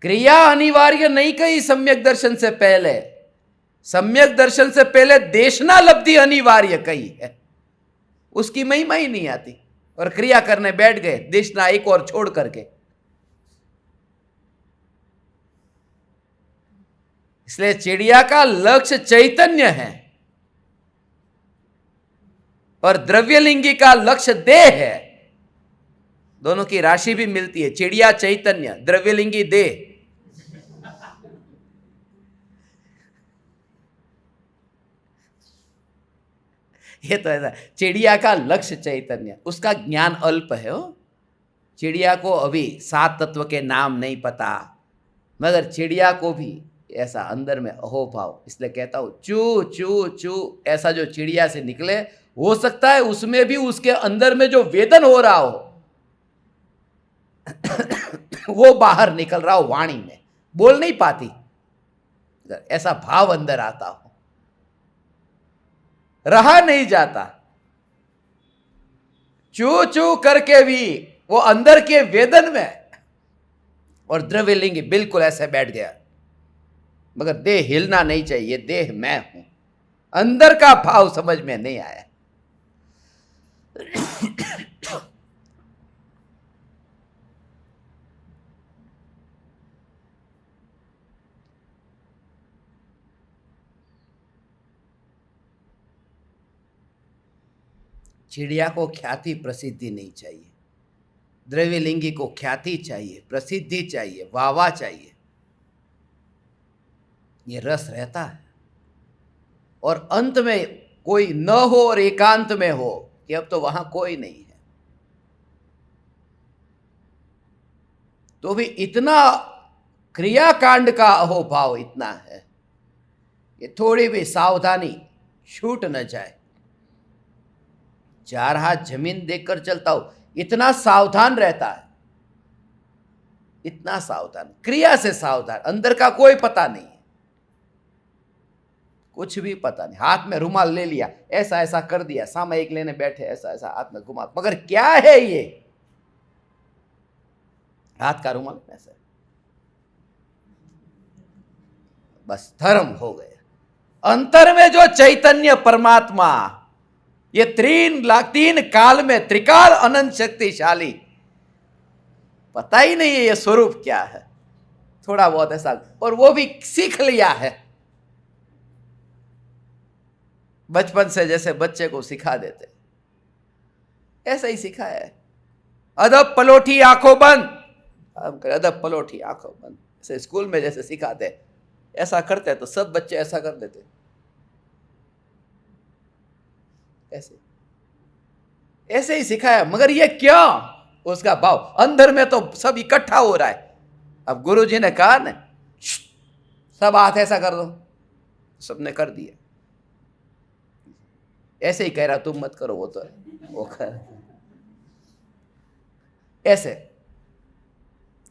[SPEAKER 1] क्रिया अनिवार्य नहीं कही सम्यक दर्शन से पहले, सम्यक दर्शन से पहले देशना लब्धि अनिवार्य कही है, उसकी महिमा ही नहीं आती। और क्रिया करने बैठ गए, देशना एक और छोड़ करके। इसलिए चिड़िया का लक्ष्य चैतन्य है और द्रव्यलिंगी का लक्ष्य देह है। दोनों की राशि भी मिलती है, चिड़िया चैतन्य, द्रव्यलिंगी देह। ये तो ऐसा, चिड़िया का लक्ष्य चैतन्य, उसका ज्ञान अल्प है हो। चिड़िया को अभी 7 तत्व के नाम नहीं पता, मगर चिड़िया को भी ऐसा अंदर में अहोभाव, इसलिए कहता हूं चू चू चू ऐसा जो चिड़िया से निकले, हो सकता है उसमें भी उसके अंदर में जो वेदन हो रहा हो वो बाहर निकल रहा हो वाणी में, बोल नहीं पाती, ऐसा भाव अंदर आता हो, रहा नहीं जाता, चू चू करके भी वो अंदर के वेदन में, और द्रव्यलिंगी बिल्कुल ऐसे बैठ गया, मगर देह हिलना नहीं चाहिए, देह मैं हूं, अंदर का भाव समझ में नहीं आया। चिड़िया को ख्याति प्रसिद्धि नहीं चाहिए, द्रव्यलिंगी को ख्याति चाहिए, प्रसिद्धि चाहिए, वाहवाह चाहिए, ये रस रहता है। और अंत में कोई न हो और एकांत में हो कि अब तो वहां कोई नहीं है, तो भी इतना क्रियाकांड का अहोभाव इतना है कि थोड़ी भी सावधानी छूट न जाए। 4 हाथ जमीन देखकर चलता हूं, इतना सावधान रहता है, इतना सावधान, क्रिया से सावधान, अंदर का कोई पता नहीं है, कुछ भी पता नहीं। हाथ में रुमाल ले लिया, ऐसा ऐसा कर दिया, सामयिक लेने बैठे, ऐसा ऐसा हाथ में घुमा, मगर क्या है ये हाथ का रुमाल, ऐसा बस धर्म हो गया। अंतर में जो चैतन्य परमात्मा, ये 3 काल में त्रिकाल अनंत शक्तिशाली, पता ही नहीं है ये स्वरूप क्या है, थोड़ा बहुत ऐसा, और वो भी सीख लिया है बचपन से, जैसे बच्चे को सिखा देते, ऐसा ही सिखा है। अदब पलोठी आंखों बंद, अदब पलोठी आंखों बंद, ऐसे स्कूल में जैसे सिखाते, ऐसा करते तो सब बच्चे ऐसा कर देते, ऐसे ऐसे ही सिखाया, मगर ये क्या, उसका भाव अंदर में तो सब इकट्ठा हो रहा है। अब गुरुजी ने कहा ना सब हाथ ऐसा कर दो, सबने कर दिया, ऐसे ही कह रहा तुम मत करो, वो तो है वो कर, ऐसे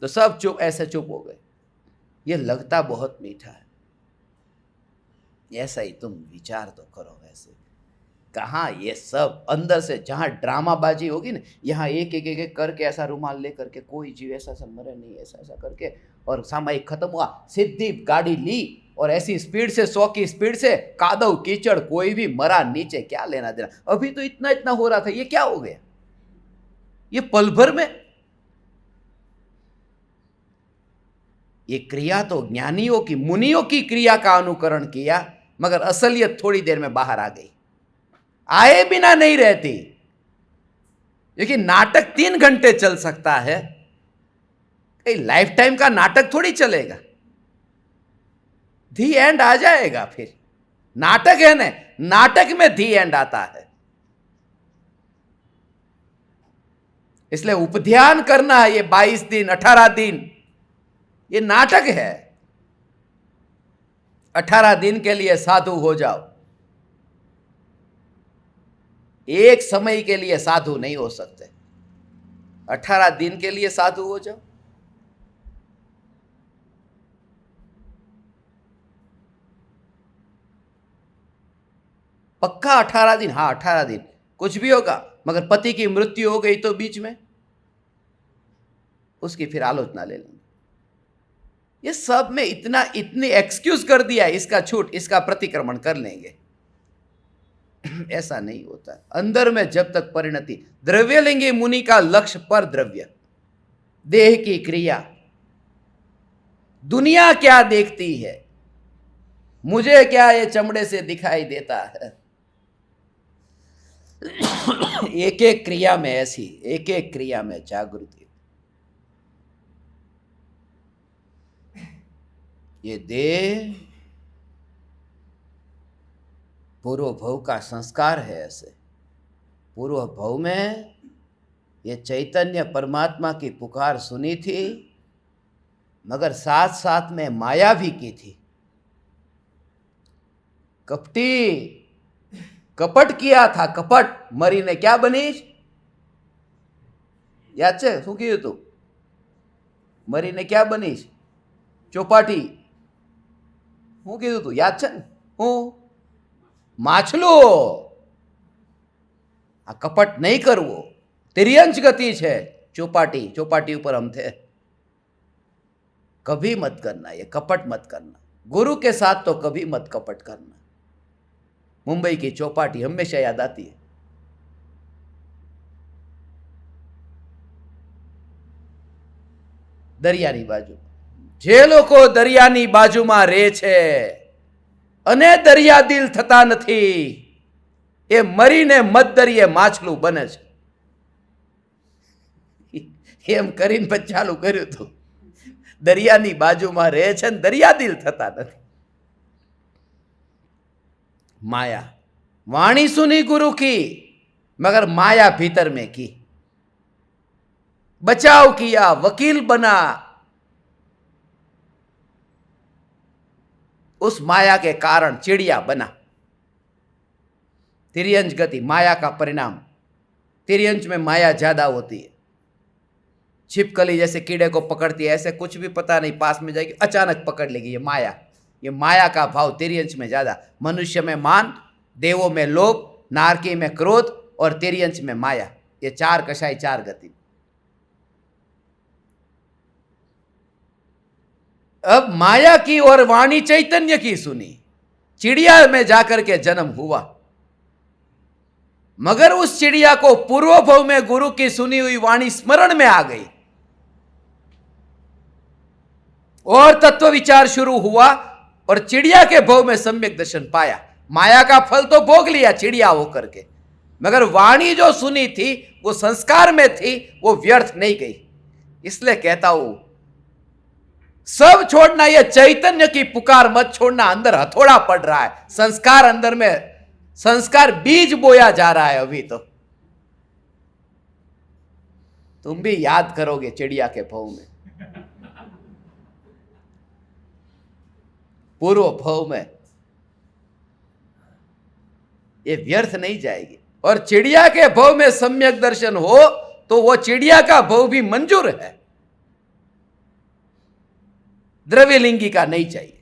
[SPEAKER 1] तो सब चुप, ऐसे चुप हो गए। ये लगता बहुत मीठा है, ऐसा ही तुम विचार तो करो वैसे। कहाँ ये सब अंदर से, जहां ड्रामाबाजी होगी ना, यहाँ एक एक एक एक करके ऐसा रुमाल ले करके, कोई जीव ऐसा ऐसा मरे नहीं, ऐसा ऐसा करके, और सामयिक खत्म हुआ, सीधी गाड़ी ली और ऐसी स्पीड से, 100 की स्पीड से, कादव कीचड़, कोई भी मरा नीचे, क्या लेना देना। अभी तो इतना इतना हो रहा था, ये क्या हो गया, ये पल भर में। ये क्रिया तो ज्ञानियों की, मुनियों की क्रिया का अनुकरण किया, मगर असलियत थोड़ी देर में बाहर आ गई, आए बिना नहीं रहती। क्योंकि नाटक 3 घंटे चल सकता है, कई लाइफ टाइम का नाटक थोड़ी चलेगा, दी एंड आ जाएगा। फिर नाटक है ना, नाटक में दी एंड आता है, इसलिए उपध्यान करना है। ये 22 दिन 18 दिन ये नाटक है। 18 दिन के लिए साधु हो जाओ, एक समय के लिए साधु नहीं हो सकते, 18 दिन के लिए साधु हो जाओ। पक्का 18 दिन, हाँ 18 दिन कुछ भी होगा, मगर पति की मृत्यु हो गई तो बीच में उसकी फिर आलोचना ले लेंगे। ये सब में इतनी एक्सक्यूज कर दिया, इसका छूट, इसका प्रतिक्रमण कर लेंगे, ऐसा नहीं होता। अंदर में जब तक परिणति, द्रव्यलिंगी मुनि का लक्ष्य पर द्रव्य, देह की क्रिया, दुनिया क्या देखती है, मुझे क्या ये चमड़े से दिखाई देता है। एक एक क्रिया में ऐसी, एक एक क्रिया में जागृति। ये देह पूर्व भव का संस्कार है। ऐसे पूर्व भव में ये चैतन्य परमात्मा की पुकार सुनी थी, मगर साथ साथ में माया भी की थी। कपटी कपट किया था, कपट। मरी ने क्या बनी? याद છે શું કીધું તું? મરીને क्या બની? ચોપાટી। શું કીધું તું? યાદ છે ને? હું માછલો। આ કપટ નહીં કરવો, तिर्यंच गति છે। चौपाटी, चौपाटी ऊपर हम थे। कभी मत करना ये कपट, मत करना। गुरु के साथ तो कभी मत कपट करना। मुंबई की चौपाटी हमेशा याद आती है। દરિયાની બાજુ જે લોકો દરિયાની બાજુમાં રહે છે અને દરિયા દિલ થતા નથી, એ મરીને મધદરિયે માછલું બને છે। એમ કરીને પછી ચાલુ કર્યું હતું, દરિયાની બાજુમાં રહે છે ને દરિયા દિલ થતા નથી। माया वाणी सुनी गुरु की, मगर माया भीतर में की। बचाव किया, वकील बना, उस माया के कारण चिड़िया बना। तिर्यंच गति माया का परिणाम। तिर्यंच में माया ज्यादा होती है। छिपकली जैसे कीड़े को पकड़ती है, ऐसे कुछ भी पता नहीं, पास में जाएगी अचानक पकड़ लेगी। ये माया, ये माया का भाव तिर्यंच में ज्यादा। मनुष्य में मान, देवों में लोभ, नारकी में क्रोध और तिर्यंच में माया। ये चार कषाय, चार गति। अब माया की और वाणी चैतन्य की सुनी, चिड़िया में जाकर के जन्म हुआ। मगर उस चिड़िया को पूर्व भव में गुरु की सुनी हुई वाणी स्मरण में आ गई और तत्व विचार शुरू हुआ और चिड़िया के भव में सम्यक दर्शन पाया। माया का फल तो भोग लिया चिड़िया होकर के, मगर वाणी जो सुनी थी वो संस्कार में थी, वो व्यर्थ नहीं गई। इसलिए कहता हूं, सब छोड़ना, ये चैतन्य की पुकार मत छोड़ना। अंदर हथौड़ा पड़ रहा है, संस्कार अंदर में, संस्कार बीज बोया जा रहा है। अभी तो तुम भी याद करोगे चिड़िया के भव में, पूर्व भव में, ये व्यर्थ नहीं जाएगी। और चिड़िया के भव में सम्यक दर्शन हो तो वो चिड़िया का भव भी मंजूर है, द्रव्यलिंगी का नहीं चाहिए।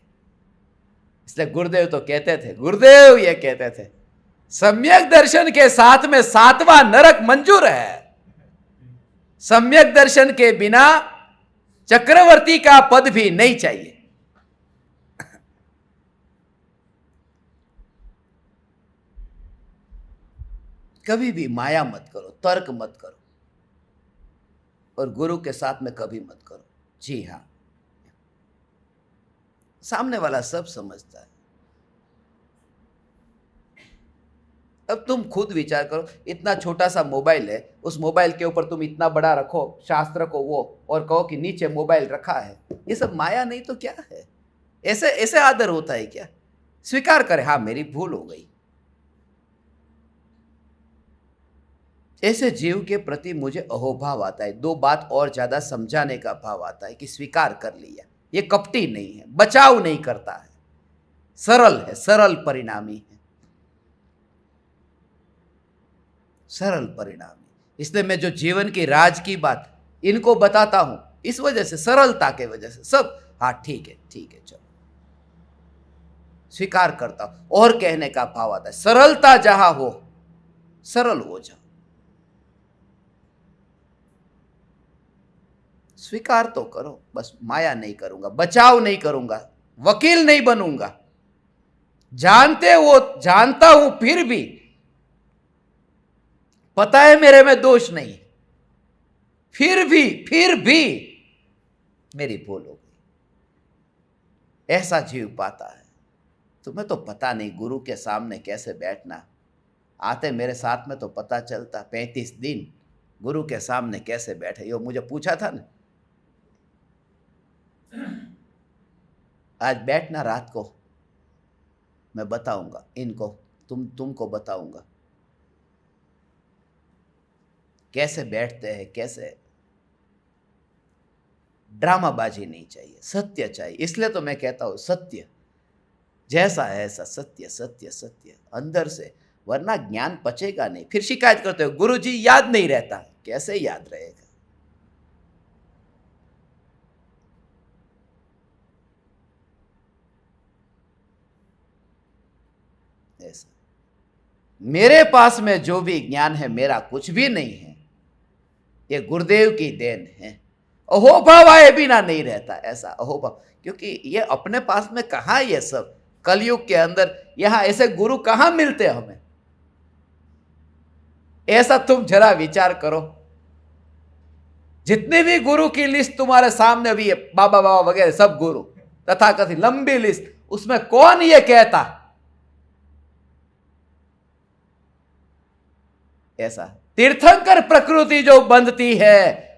[SPEAKER 1] इसलिए गुरुदेव तो कहते थे, गुरुदेव ये कहते थे, सम्यक दर्शन के साथ में सातवां नरक मंजूर है। सम्यक दर्शन के बिना चक्रवर्ती का पद भी नहीं चाहिए। कभी भी माया मत करो, तर्क मत करो, और गुरु के साथ में कभी मत करो। जी हां, सामने वाला सब समझता है। अब तुम खुद विचार करो, इतना छोटा सा मोबाइल है, उस मोबाइल के ऊपर तुम इतना बड़ा रखो शास्त्र को वो, और कहो कि नीचे मोबाइल रखा है। ये सब माया नहीं तो क्या है? ऐसे ऐसे आदर होता है क्या? स्वीकार करे, हाँ मेरी भूल हो गई। ऐसे जीव के प्रति मुझे अहोभाव आता है। दो बात और ज्यादा समझाने का भाव आता है कि स्वीकार कर लिया। ये कपटी नहीं है, बचाव नहीं करता है, सरल है, सरल परिणामी है, सरल परिणामी। इसलिए मैं जो जीवन की राज की बात इनको बताता हूं, इस वजह से, सरलता के वजह से। सब हाँ ठीक है, ठीक है, चलो स्वीकार करता हूं। और कहने का भाव आता है, सरलता जहां हो, सरल हो जाओ। स्वीकार तो करो, बस माया नहीं करूंगा, बचाव नहीं करूंगा, वकील नहीं बनूंगा। जानता हूं फिर भी पता है मेरे में दोष नहीं, फिर भी मेरी भूल हो गई। ऐसा जीव पाता है। तुम्हें तो पता नहीं गुरु के सामने कैसे बैठना। आते मेरे साथ में तो पता चलता। 35 दिन गुरु के सामने कैसे बैठे, यो मुझे पूछा था ना। आज बैठना रात को, मैं बताऊंगा इनको तुमको बताऊंगा कैसे बैठते हैं, कैसे। ड्रामाबाजी नहीं चाहिए, सत्य चाहिए। इसलिए तो मैं कहता हूं सत्य जैसा है ऐसा, सत्य सत्य सत्य अंदर से, वरना ज्ञान पचेगा नहीं। फिर शिकायत करते हो गुरुजी याद नहीं रहता। कैसे याद रहेगा? ऐसा मेरे पास में जो भी ज्ञान है मेरा कुछ भी नहीं है, ये गुरुदेव की देन है। अहोभाव आए बिना नहीं रहता, ऐसा अहोभाव, क्योंकि ये अपने पास में कहाँ ये सब कलयुग के अंदर, यहां ऐसे गुरु कहां मिलते हमें? ऐसा तुम जरा विचार करो। जितने भी गुरु की लिस्ट तुम्हारे सामने अभी है, बाबा बाबा वगैरह सब गुरु तथाकथित लंबी लिस्ट, उसमें कौन ये कहता ऐसा? तीर्थंकर प्रकृति जो बंधती है,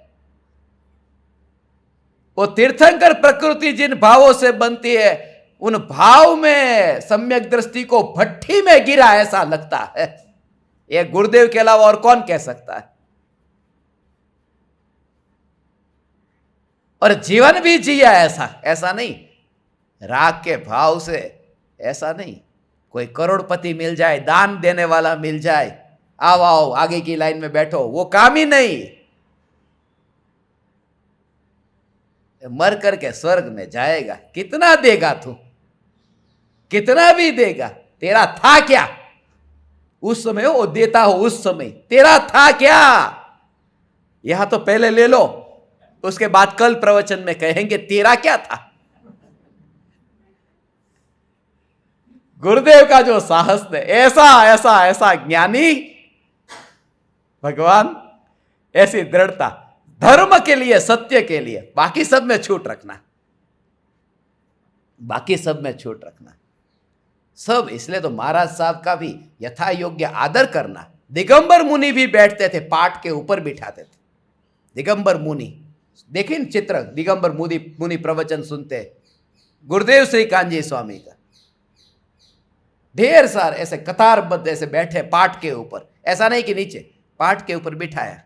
[SPEAKER 1] वो तीर्थंकर प्रकृति जिन भावों से बनती है, उन भाव में सम्यक दृष्टि को भट्ठी में गिरा ऐसा लगता है। ये गुरुदेव के अलावा और कौन कह सकता है? और जीवन भी जिया ऐसा, ऐसा नहीं राग के भाव से, ऐसा नहीं कोई करोड़पति मिल जाए, दान देने वाला मिल जाए, आओ आओ आगे की लाइन में बैठो, वो काम ही नहीं। मर करके स्वर्ग में जाएगा, कितना देगा तू? कितना भी देगा, तेरा था क्या उस समय? वो देता हो उस समय, तेरा था क्या? यहां तो पहले ले लो, उसके बाद कल प्रवचन में कहेंगे तेरा क्या था। गुरुदेव का जो साहस है, ऐसा ऐसा ऐसा ज्ञानी भगवान, ऐसी दृढ़ता धर्म के लिए, सत्य के लिए, बाकी सब में छूट रखना, बाकी सब में छूट रखना सब। इसलिए तो महाराज साहब का भी यथा योग्य आदर करना। दिगंबर मुनि भी बैठते थे, पाट के ऊपर बिठाते थे। दिगंबर मुनि, देखिए चित्र, दिगंबर मुनि प्रवचन सुनते, गुरुदेव श्री कांजी स्वामी का ढेर सारे ऐसे कतारबद्ध ऐसे बैठे पाट के ऊपर, ऐसा नहीं कि नीचे, पाट के ऊपर बिठाया,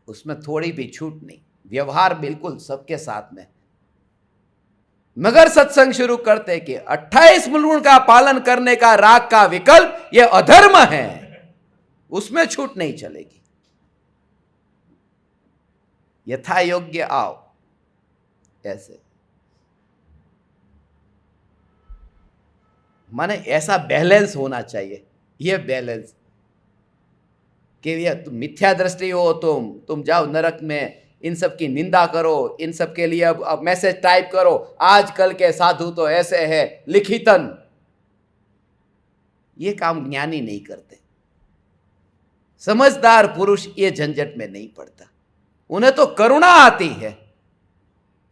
[SPEAKER 1] उसमें थोड़ी भी छूट नहीं, व्यवहार बिल्कुल सबके साथ में। मगर सत्संग शुरू करते कि 28 मूल का पालन करने का राग का विकल्प यह अधर्म है, उसमें छूट नहीं चलेगी। यथा योग्य आओ, ऐसे माने ऐसा बैलेंस होना चाहिए। यह बैलेंस कि ये तुम मिथ्या दृष्टि हो, तुम जाओ नरक में, इन सब की निंदा करो, इन सब के लिए अब मैसेज टाइप करो, आजकल के साधु तो ऐसे है लिखितन। ये काम ज्ञानी नहीं करते। समझदार पुरुष ये झंझट में नहीं पड़ता, उन्हें तो करुणा आती है,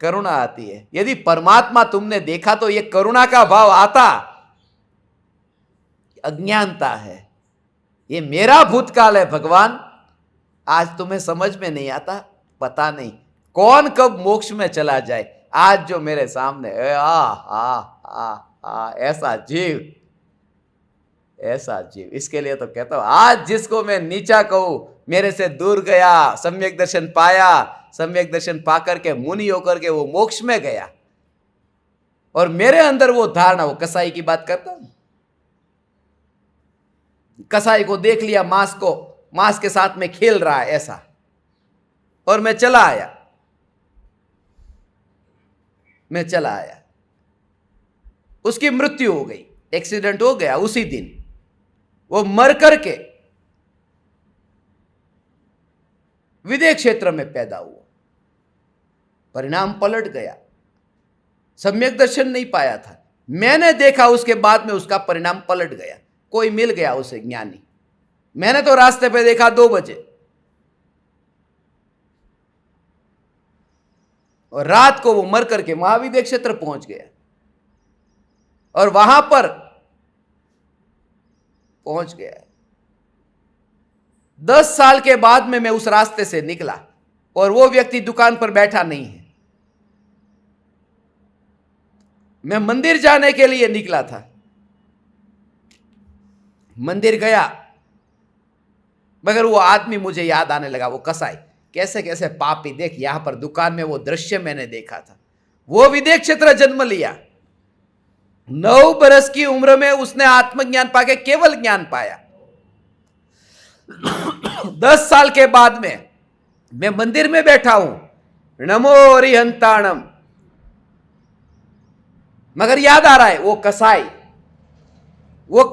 [SPEAKER 1] करुणा आती है। यदि परमात्मा तुमने देखा तो ये करुणा का भाव आता। अज्ञानता है, ये मेरा भूतकाल है भगवान, आज तुम्हें समझ में नहीं आता। पता नहीं कौन कब मोक्ष में चला जाए। आज जो मेरे सामने ऐसा जीव, ऐसा जीव, इसके लिए तो कहता हूं आज जिसको मैं नीचा कहूं, मेरे से दूर गया, सम्यक दर्शन पाया, सम्यक दर्शन पाकर के मुनि होकर के वो मोक्ष में गया, और मेरे अंदर वो धारणा, वो कसाई की बात करता हूं, कसाई को देख लिया, मांस के साथ में खेल रहा है ऐसा, और मैं चला आया, उसकी मृत्यु हो गई, एक्सीडेंट हो गया उसी दिन, वो मर करके विदेह क्षेत्र में पैदा हुआ, परिणाम पलट गया, सम्यक दर्शन नहीं पाया था। मैंने देखा उसके बाद में उसका परिणाम पलट गया। कोई मिल गया उसे ज्ञानी, मैंने तो रास्ते पे देखा 2 बजे, और रात को वो मर करके महाविदेह क्षेत्र पहुंच गया, और वहां पर पहुंच गया। 10 साल के बाद में मैं उस रास्ते से निकला, और वो व्यक्ति दुकान पर बैठा नहीं है। मैं मंदिर जाने के लिए निकला था, मंदिर गया, मगर वो आदमी मुझे याद आने लगा, वो कसाई। कैसे कैसे पापी, देख यहां पर दुकान में वो दृश्य मैंने देखा था। वो विदेह क्षेत्र जन्म लिया, 9 बरस की उम्र में उसने आत्मज्ञान पाके केवल ज्ञान पाया। 10 साल के बाद में मैं मंदिर में बैठा हूं, नमो अरिहंताणम, मगर याद आ रहा है वो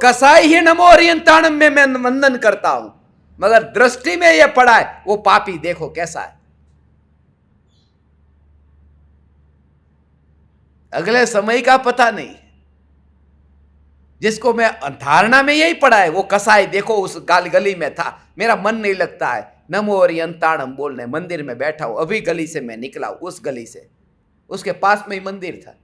[SPEAKER 1] कसाई ही नमो अरिहंताणम में मैं वंदन करता हूं, मगर दृष्टि में यह पड़ा है वो पापी, देखो कैसा है। अगले समय का पता नहीं, जिसको मैं धारणा में यही पड़ा है वो कसाई, देखो उस गली में था, मेरा मन नहीं लगता है, नमो अरिहंताणम बोलने मंदिर में बैठा हूं। अभी गली से मैं निकला हूं, उस गली से, उसके पास में ही मंदिर था।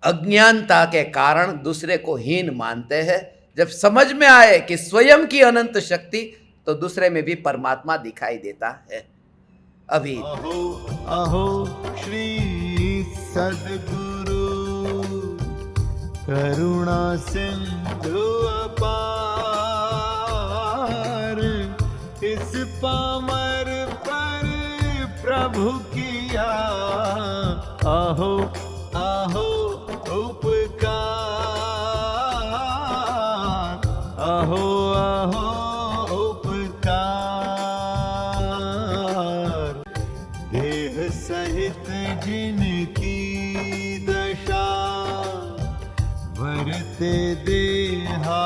[SPEAKER 1] अज्ञानता के कारण दूसरे को हीन मानते हैं। जब समझ में आए कि स्वयं की अनंत शक्ति, तो दूसरे में भी परमात्मा दिखाई देता है। अभी
[SPEAKER 4] अहो अहो श्री सद्गुरु करुणा सिंधु अपार, इस पामर पर प्रभु किया अहो अहो उपकार, अहो अहो उपकार। देह सहित जिनकी दशा, वरते देहा